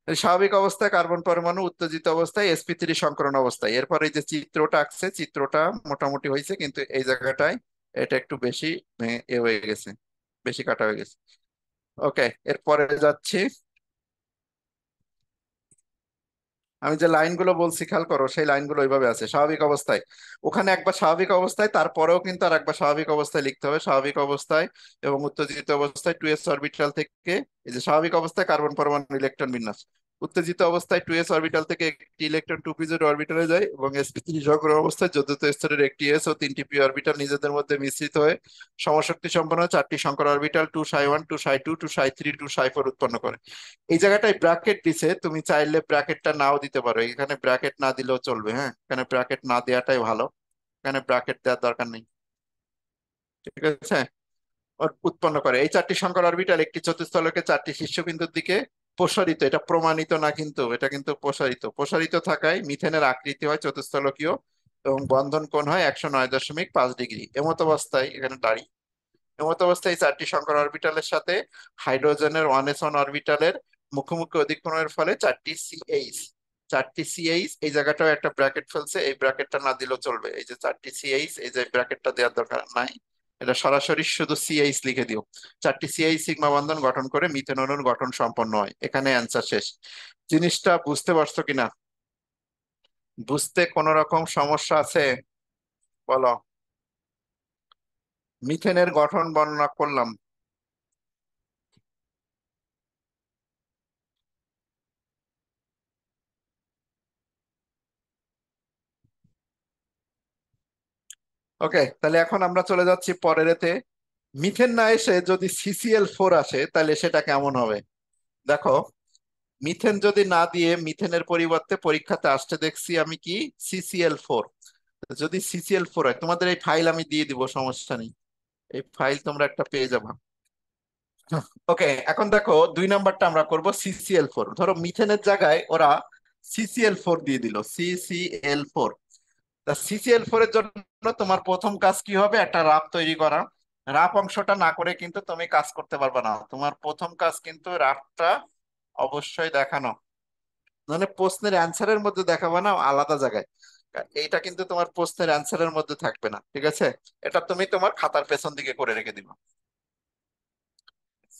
এই স্বাভাবিক অবস্থায় কার্বন পরমাণু, উত্তেজিত অবস্থায় sp3 সংকরণ অবস্থায়। এরপরে এই যে চিত্রটা আঁকছে, চিত্রটা মোটামুটি হয়েছে, কিন্তু এই জায়গাটায় এটা একটু বেশি এ হয়ে গেছে, বেশি কাটা হয়ে গেছে। ওকে, এরপরে যাচ্ছি। আমি যে লাইনগুলো বলছি খেয়াল করো, সেই লাইনগুলো ওইভাবে আছে স্বাভাবিক অবস্থায়। ওখানে একবার স্বাভাবিক অবস্থায়, তারপরেও কিন্তু আর একবার স্বাভাবিক অবস্থায় লিখতে হবে। স্বাভাবিক অবস্থায় এবং উত্তেজিত অবস্থায় 2s অরবিটাল থেকে, এই যে স্বাভাবিক অবস্থায় কার্বন পরমাণু ইলেকট্রন বিন্যাস, উত্তেজিত অবস্থায় 2s অরবিটাল থেকে একটি ইলেকট্রন 2p0 অরবিটালে যায় এবং sp3 সংকর অবস্থায় চতুর্থ স্তরের একটি s ও 3টি p অরবিটাল নিজেদের মধ্যে মিশ্রিত হয়ে সমশক্তি সম্পন্ন 4টি সংকর orbital 2s1 2s2 2s3 2s4 উৎপন্ন করে। এই জায়গাটায় ব্র্যাকেট দিছে, তুমি চাইলে ব্র্যাকেটটা নাও দিতে পারো, এখানে ব্র্যাকেট না দিলেও চলবে। হ্যাঁ, এখানে ব্র্যাকেট না দেওয়াটাই ভালো, এখানে ব্র্যাকেট দেওয়ার দরকার নেই। ঠিক আছে, উৎপন্ন করে এই 4টি সংকর অরবিটাল একটি চতুস্থলকে 4টি শীর্ষবিন্দুর দিকে প্রসারিত। এটা প্রমাণিত না কিন্তু, এটা কিন্তু প্রসারিত। প্রসারিত থাকায় মিথেনের আকৃতি হয় চতুস্থলকীয় এবং বন্ধন কোণ হয় 109.5 ডিগ্রি। এমত অবস্থায় এখানে দাঁড়ি, এমত অবস্থায় এই 4টি সংকর অরবিটালের সাথে হাইড্রোজেনের 1s1 অরবিটালের মুখোমুখি অধিক্রমণের ফলে 4টি সিএইচ এই জায়গাটাও একটা ব্র্যাকেট ফেলছে, এই ব্র্যাকেটটা না দিলেও চলবে। এই যে 4টি সিএইচ, এই যে ব্র্যাকেটটা দেওয়ার দরকার নাই, এটা সরাসরি শুধু সিএইচ লিখে দিও। 4টি সিএইচ সিগমা বন্ধন গঠন করে মিথেন অণুর গঠন সম্পন্ন হয়। এখানে অ্যান্সার শেষ। জিনিসটা বুঝতে পারছো কিনা? বুঝতে কোনো রকম সমস্যা আছে? বলো। মিথেনের গঠন বর্ণনা করলাম। ওকে, তাহলে এখন আমরা চলে যাচ্ছি পরের এতে। মিথেন না এসে যদি CCl4 আসে তাহলে সেটা কেমন হবে? দেখো, মিথেন যদি না দিয়ে মিথেনের পরিবর্তে পরীক্ষাতে আসতে দেখছি আমি কি, CCl4। যদি CCl4 হয়, তোমাদের এই ফাইল আমি দিয়ে দিব, সমস্যা নেই, এই ফাইল তোমরা একটা পেয়ে যাবে। ওকে, এখন দেখো 2 নাম্বারটা আমরা করব CCl4। ধরো মিথেনের জায়গায় ওরা CCl4 দিয়ে দিল, CCl4। তা CCl4 এর জন্য তোমার প্রথম কাজ কি হবে, একটা রাফ তৈরি করা। রাফ অংশটা না করে কিন্তু তুমি কাজ করতে পারবে না, তোমার প্রথম কাজ কিন্তু রাফটা অবশ্যই দেখানো, মানে প্রশ্নের অ্যান্সারের মধ্যে দেখাবে না, আলাদা জায়গায়। এইটা কিন্তু তোমার প্রশ্নের অ্যান্সারের মধ্যে থাকবে না, ঠিক আছে? এটা তুমি তোমার খাতার পেছন দিকে করে রেখে দিবা।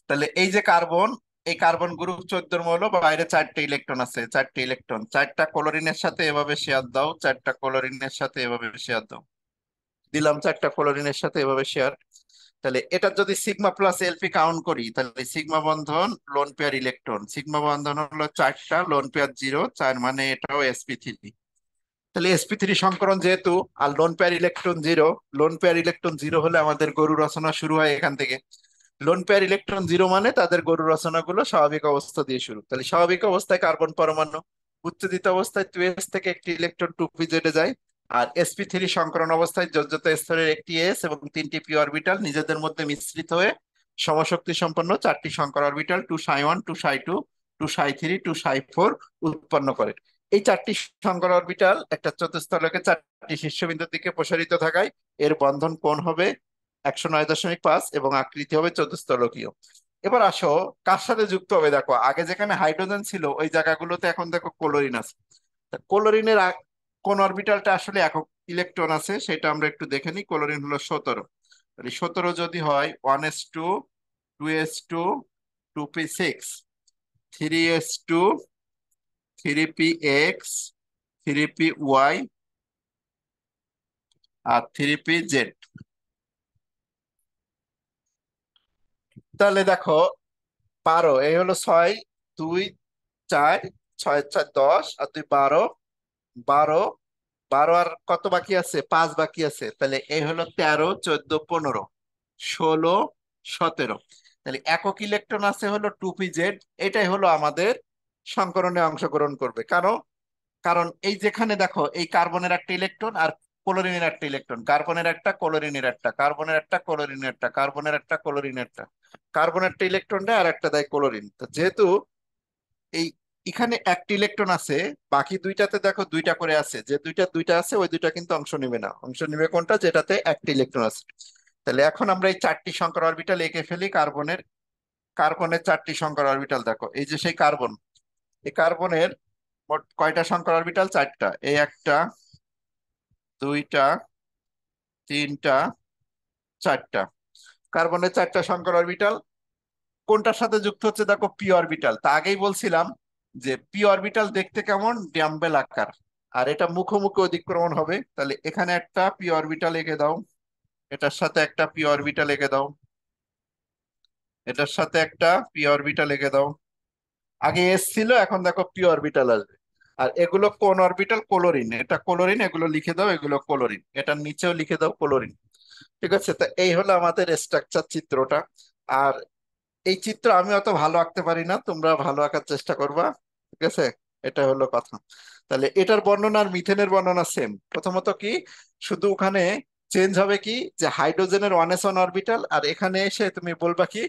তাহলে এই যে কার্বন, এই কার্বন গ্রুপ 14 মৌল, বাইরে 4টে ইলেকট্রন আছে, 4টে ইলেকট্রন, 4টা ক্লোরিনের সাথে এভাবে শেয়ার দাও, 4টা ক্লোরিনের সাথে এভাবে শেয়ার দাও। দিলাম 4টা ক্লোরিনের সাথে এভাবে শেয়ার। তাহলে এটা যদি সিগমা প্লাস এলপি কাউন্ট করি, তাহলে সিগমা বন্ধন লোন পেয়ার ইলেকট্রন, সিগমা বন্ধন হলো 4টা, লোন পেয়ার 0, 4 মানে এটাও sp3। তাহলে sp3 সংকরণ যেহেতু, আর lone pair electron 0, lone pair electron 0 হলে আমাদের গরু রচনা শুরু হয় এখান থেকে। লোন পেয়ার ইলেকট্রন 0 মানে তাদের গরু রচনাগুলো স্বাভাবিক অবস্থা দিয়ে শুরু। তাহলে স্বাভাবিক অবস্থায় কার্বন পরমাণু, উত্তেজিত অবস্থায় 2s থেকে একটি ইলেকট্রন 2p0 এ যায়। আর sp3 সংকরণ অবস্থায় যোজ্যতা স্তরের একটি s এবং 3টি p অরবিটাল নিজেদের মধ্যে মিশ্রিত হয়ে সমশক্তি সম্পন্ন 4টি সংকর অরবিটাল 2s1 2s2 2s2s4 উৎপন্ন করে। এই চারটি সংকর অরবিটাল একটা চতুস্থলকে চারটি শীর্ষবিন্দুর দিকে প্রসারিত থাকায় এর বন্ধন কোণ হবে 109.5 এবং আকৃতি হবে চতুস্থলকীয়। এবার আসো কার সাথে যুক্ত হবে, দেখো আগে যেখানে হাইড্রোজেন ছিল ওই জায়গাগুলোতে এখন দেখো ক্লোরিন আছে। ক্লোরিনের কোন অরবিটালটা আসলে একক ইলেকট্রন আছে সেটা আমরা একটু দেখে নিই। ক্লোরিন হলো 17। তাহলে 17 যদি হয় 1s2, 2s2, 2p6, 3s2, 3px, 3py আর 3pz। তাহলে দেখো 12, এই হলো 6, 2, 4, 6 4 10 আর 2 12, 12, 12 আর কত বাকি আছে, 5 বাকি আছে। তাহলে এই হলো 13, 14, 15, 16, 17। তাহলে একক ইলেকট্রন আছে হলো 2pz। এটাই হলো আমাদের সংকরণে অংশগ্রহণ করবে। কারণ কারণ এই যেখানে দেখো এই কার্বনের একটা ইলেকট্রন আর ক্লোরিনের একটা ইলেকট্রন, কার্বনের একটা, ক্লোরিনের একটা, কার্বনের একটা, ক্লোরিনের একটা, কার্বনের একটা, ক্লোরিনের একটা, কার্বনের একটা ইলেকট্রন দেয় আর একটা দেয় ক্লোরিন। তো যেহেতু এই এখানে একটা ইলেকট্রন আছে, বাকি দুইটাতে দেখো দুইটা করে আছে, যে দুইটা দুইটা আছে ওই দুইটা কিন্তু অংশ নেবে না। অংশ নেবে কোনটা, যেটাতে একটা ইলেকট্রন আছে। তাহলে এখন আমরা এই চারটি সংকর অরবিটাল এঁকে ফেলি। কার্বনের কার্বনের চারটি সংকর অরবিটাল দেখো, এই যে সেই কার্বন, এই কার্বনের মোট কয়টা সংকর অরবিটাল, চারটা। এই একটা, দুইটা, তিনটা, চারটা। কার্বনের চারটা সংকর অরবিটাল কোনটার সাথে যুক্ত হচ্ছে, দেখো পি অরবিটাল। তা আগেই বলছিলাম যে পি অরবিটাল দেখতে কেমন, ডাম্বেল আকার, আর এটা মুখোমুখি অধিক্রমণ হবে। তাহলে এখানে একটা পি অরবিটাল এঁকে দাও, এটার সাথে একটা পি অরবিটাল এঁকে দাও, এটার সাথে একটা পি অরবিটাল এঁকে দাও। আগে এস ছিল, এখন দেখো পি অরবিটাল আসবে। আর এগুলো কোন অরবিটাল, ক্লোরিন, এটা ক্লোরিন, এগুলো লিখে দাও, এগুলো ক্লোরিন, এটার নিচেও লিখে দাও ক্লোরিন। ঠিক আছে, তা এই হলো আমাদের স্ট্রাকচার চিত্রটা। আর এই চিত্র আমি অত ভালো আঁকতে পারি না, তোমরা ভালো আঁকার চেষ্টা করবা। ঠিক আছে, এটা হলো কথা। তাহলে এটার বর্ণনা আর মিথেনের বর্ণনা সেম। প্রথমত কি, শুধু ওখানে চেঞ্জ হবে কি, যে হাইড্রোজেনের 1s1 অরবিটাল, আর এখানে এসে তুমি বলবা কি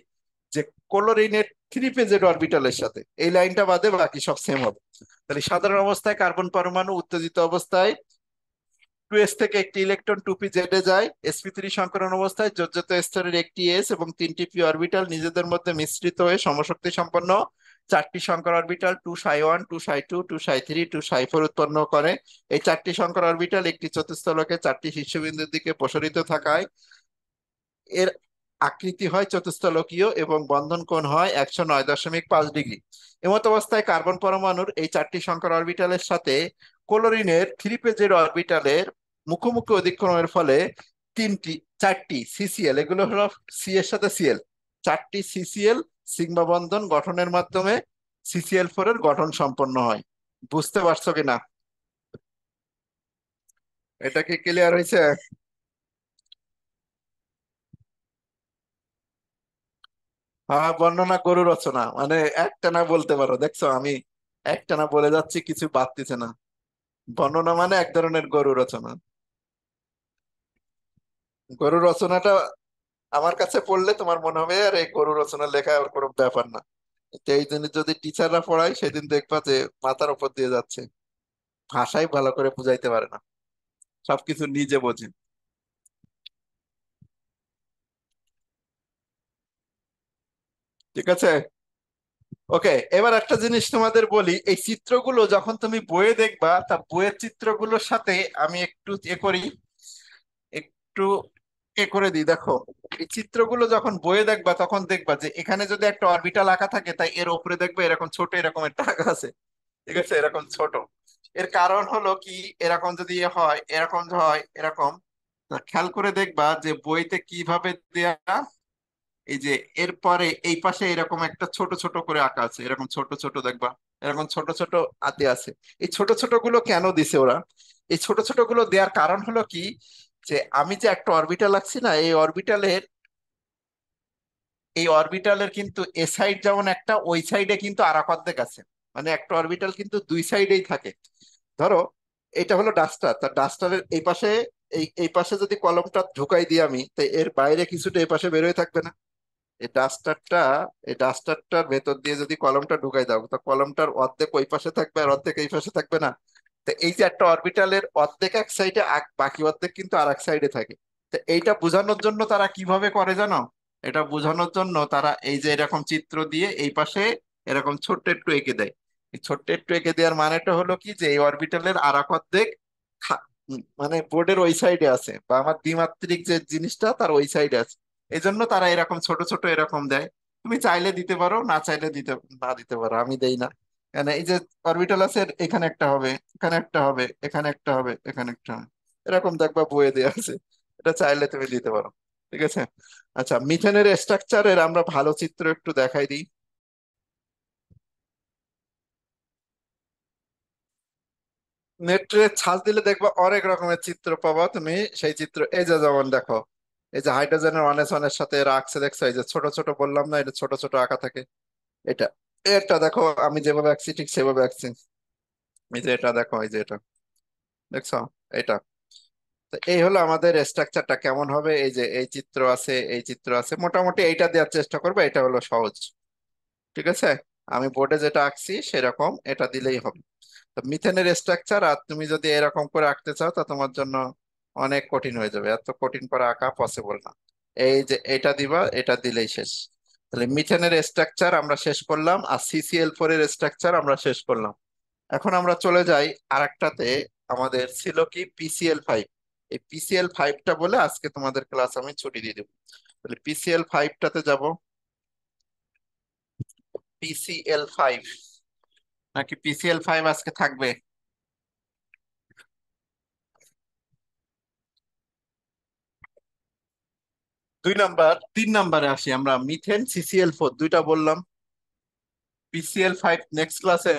যে ক্লোরিনের 3pz অরবিটালের সাথে, এই লাইনটা বাদে বাকি সব সেম হবে। তাহলে সাধারণ অবস্থায় কার্বন পরমাণু উত্তেজিত অবস্থায় 2s থেকে একটি ইলেকট্রন 2p-z এ যায়। sp3 সংকরণ অবস্থায় যোজ্যত স্তরের একটি s এবং তিনটি p অরবিটাল নিজেদের মধ্যে মিশ্রিত হয়ে সমশক্তি সম্পন্ন চারটি সংকর orbital 2s1, 2s2, 2s3, 2s4 উৎপন্ন করে। এই চারটি সংকর অরবিটাল একটি চতুস্থলকে চারটি শীর্ষবিন্দুর দিকে প্রসারিত থাকায় এর আকৃতি হয় চতুস্থলকীয় এবং বন্ধন কোণ হয় 109.5 ডিগ্রি। এমত অবস্থায় কার্বন পরমাণুর এই চারটি সংকর অরবিটালের সাথে ক্লোরিনের 3p-z অরবিটালের মুখোমুখি অধিক্রমণের ফলে তিনটি চারটি সিসিএল, এগুলো হলো সি এর সাথে সিএল, চারটি সিসিএল সিগমা বন্ধন গঠনের মাধ্যমে CCl4 এর গঠন সম্পন্ন হয়। বুঝতে পারছো কিনা, এটা কি ক্লিয়ার হয়েছে? হ্যাঁ, বর্ণনা গরু রচনা মানে একটানা বলতে পারো, দেখছো আমি একটানা বলে যাচ্ছি, কিছু বাড়তিছে না। বর্ণনা মানে এক ধরনের গরু রচনা। গরু রচনাটা আমার কাছে পড়লে তোমার মনে হবে আর এই গরু রচনা লেখা আর কোনো ব্যাপার না। তো এই জন্য যদি টিচাররা পড়ায় সেদিন দেখবা যে মাথার উপর দিয়ে যাচ্ছে, ভাষাই ভালো করে বুঝাইতে পারে না, সবকিছু নিজে বোঝে। ঠিক আছে, ওকে। এবার একটা জিনিস তোমাদের বলি, এই চিত্রগুলো যখন তুমি বইয়ে দেখবা, তা বইয়ের চিত্রগুলোর সাথে আমি একটু করি, একটু করে দিই। দেখো এই চিত্রগুলো যখন বইয়ে দেখবা তখন দেখবা যে এখানে যদি একটা অরবিটাল আঁকা থাকে, তাই এর উপরে দেখবে এরকম ছোট এরকম একটা আঁকা আছে। ঠিক আছে, এরকম ছোট। এর কারণ হলো কি, এরকম যদি হয়, এরকম হয় এরকম, তা খেয়াল করে দেখবা যে বইতে কিভাবে দেয়া, এই যে এরপরে এই পাশে এরকম একটা ছোট ছোট করে আঁকা আছে, এরকম ছোট ছোট দেখবা, এরকম ছোট ছোট আতে আছে। এই ছোট ছোট গুলো কেন দিছে ওরা, এই ছোট ছোট গুলো দেওয়ার কারণ হলো কি, যে আমি যে একটা অরবিটাল আঁকছি না, এই অরবিটালের কিন্তু এ সাইড যেমন একটা, ওই সাইডে কিন্তু আর এক অর্ধেক আছে। মানে একটা অরবিটাল কিন্তু দুই সাইডেই থাকে। ধরো এটা হলো ডাস্টার, তার ডাস্টারের এই পাশে, এই এই পাশে যদি কলমটা ঢুকাই দিই আমি, তো এর বাইরে কিছুটা এই পাশে বেরোয় থাকবে না। এই ডাস্টারটা এই ডাস্টারটার ভেতর দিয়ে যদি কলমটা ঢুকাই দাও, তো কলমটার অর্ধেক ওই পাশে থাকবে আর অর্ধেক এই পাশে থাকবে না? তো এই যে একটা অরবিটালের অর্ধেক এক সাইডে, বাকি অর্ধেক কিন্তু আর এক সাইডে থাকে। তো এইটা বোঝানোর জন্য তারা কিভাবে করে জানো? এটা বোঝানোর জন্য তারা এই যে এরকম চিত্র দিয়ে এই পাশে এরকম ছোট্ট একটু এঁকে দেয়। এই ছোট্ট একটু এঁকে দেওয়ার মানেটা হলো কি, যে এই অরবিটালের আর এক অর্ধেক মানে বোর্ডের ওই সাইডে আছে, বা আমার দ্বিমাত্রিক যে জিনিসটা তার ওই সাইডে আছে। এই জন্য তারা এরকম ছোট ছোট এরকম দেয়। তুমি চাইলে দিতে পারো, না চাইলে না দিতে পারো, আমি দেই না। কেন, এই যে অরবিটাল আছে, এখানে একটা হবে, এখানে একটা হবে, এখানে একটা হবে, এখানে একটা হবে, এরকম দেখবা বইয়ে দেওয়া আছে। এটা চাইলে তুমি দিতে পারো। ঠিক আছে। আচ্ছা, মিথেনের স্ট্রাকচারের আমরা ভালো চিত্র একটু দেখাই দিই। নেটে ছাঁচ দিলে দেখবা অনেক রকমের চিত্র পাবা তুমি। সেই চিত্র এই যে, যেমন দেখো, এই যে হাইড্রোজেনের অনেস অনের সাথে এরা আঁকছে, দেখছো? এই যে ছোট ছোট বললাম না, এটা ছোট ছোট আঁকা থাকে। এটা এটা দেখো, আমি যেভাবে আঁকছি ঠিক সেভাবে আঁকছি। এই যে এটা দেখো, এই যে এটা দেখছো, এটা। তো এই হলো আমাদের স্ট্রাকচারটা কেমন হবে। এই যে এই চিত্র আছে, এই চিত্র আছে, মোটামুটি এইটা দেওয়ার চেষ্টা করবে, এটা হলো সহজ। ঠিক আছে। আমি বোর্ডে যেটা আঁকছি সেরকম এটা দিলেই হবে। তো মিথেনের স্ট্রাকচার আর তুমি যদি এরকম করে আঁকতে চাও, তা তোমার জন্য অনেক কঠিন হয়ে যাবে, এত কঠিন করে আঁকা পসিবল না। এই যে এটা দিবা, এটা দিলেই শেষ। তাহলে মিথেনের স্ট্রাকচার আমরা শেষ করলাম, আর CCl4 এর স্ট্রাকচার আমরা শেষ করলাম। এখন আমরা চলে যাই আরেকটাতে। আমাদের ছিল কি PCl5। এই PCl5টা বলে আজকে তোমাদের ক্লাস আমি ছুটি দিয়ে দেবো। তাহলে PCl5টাতে যাব। PCl5 নাকি PCl5 আজকে থাকবে? 2 নাম্বার, 3 নাম্বারে আসি আমরা। মিথেন CCl4 দুইটা বললাম। PCl5 নেক্সট ক্লাসে।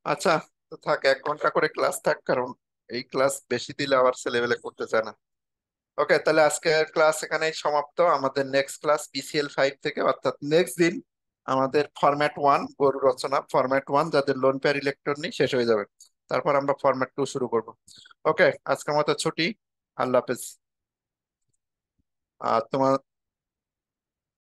আচ্ছা, তো থাক, 1 ঘন্টা করে ক্লাস থাক, কারণ এই ক্লাস বেশি দিলে আবার ছেলেবেলে করতে চায় না। ওকে, তাহলে আজকের ক্লাস এখানেই সমাপ্ত। আমাদের নেক্সট ক্লাস PCl5 থেকে, অর্থাৎ নেক্সট দিন আমাদের ফরম্যাট 1 গরু রচনা, ফরম্যাট 1 যাদের লোন পেয়ার ইলেকট্রন নেই শেষ হয়ে যাবে। তারপর আমরা ফরম্যাট 2 শুরু করব। ওকে, আজকের মতো ছুটি। আল্লাহ হাফেজ। আর তোমার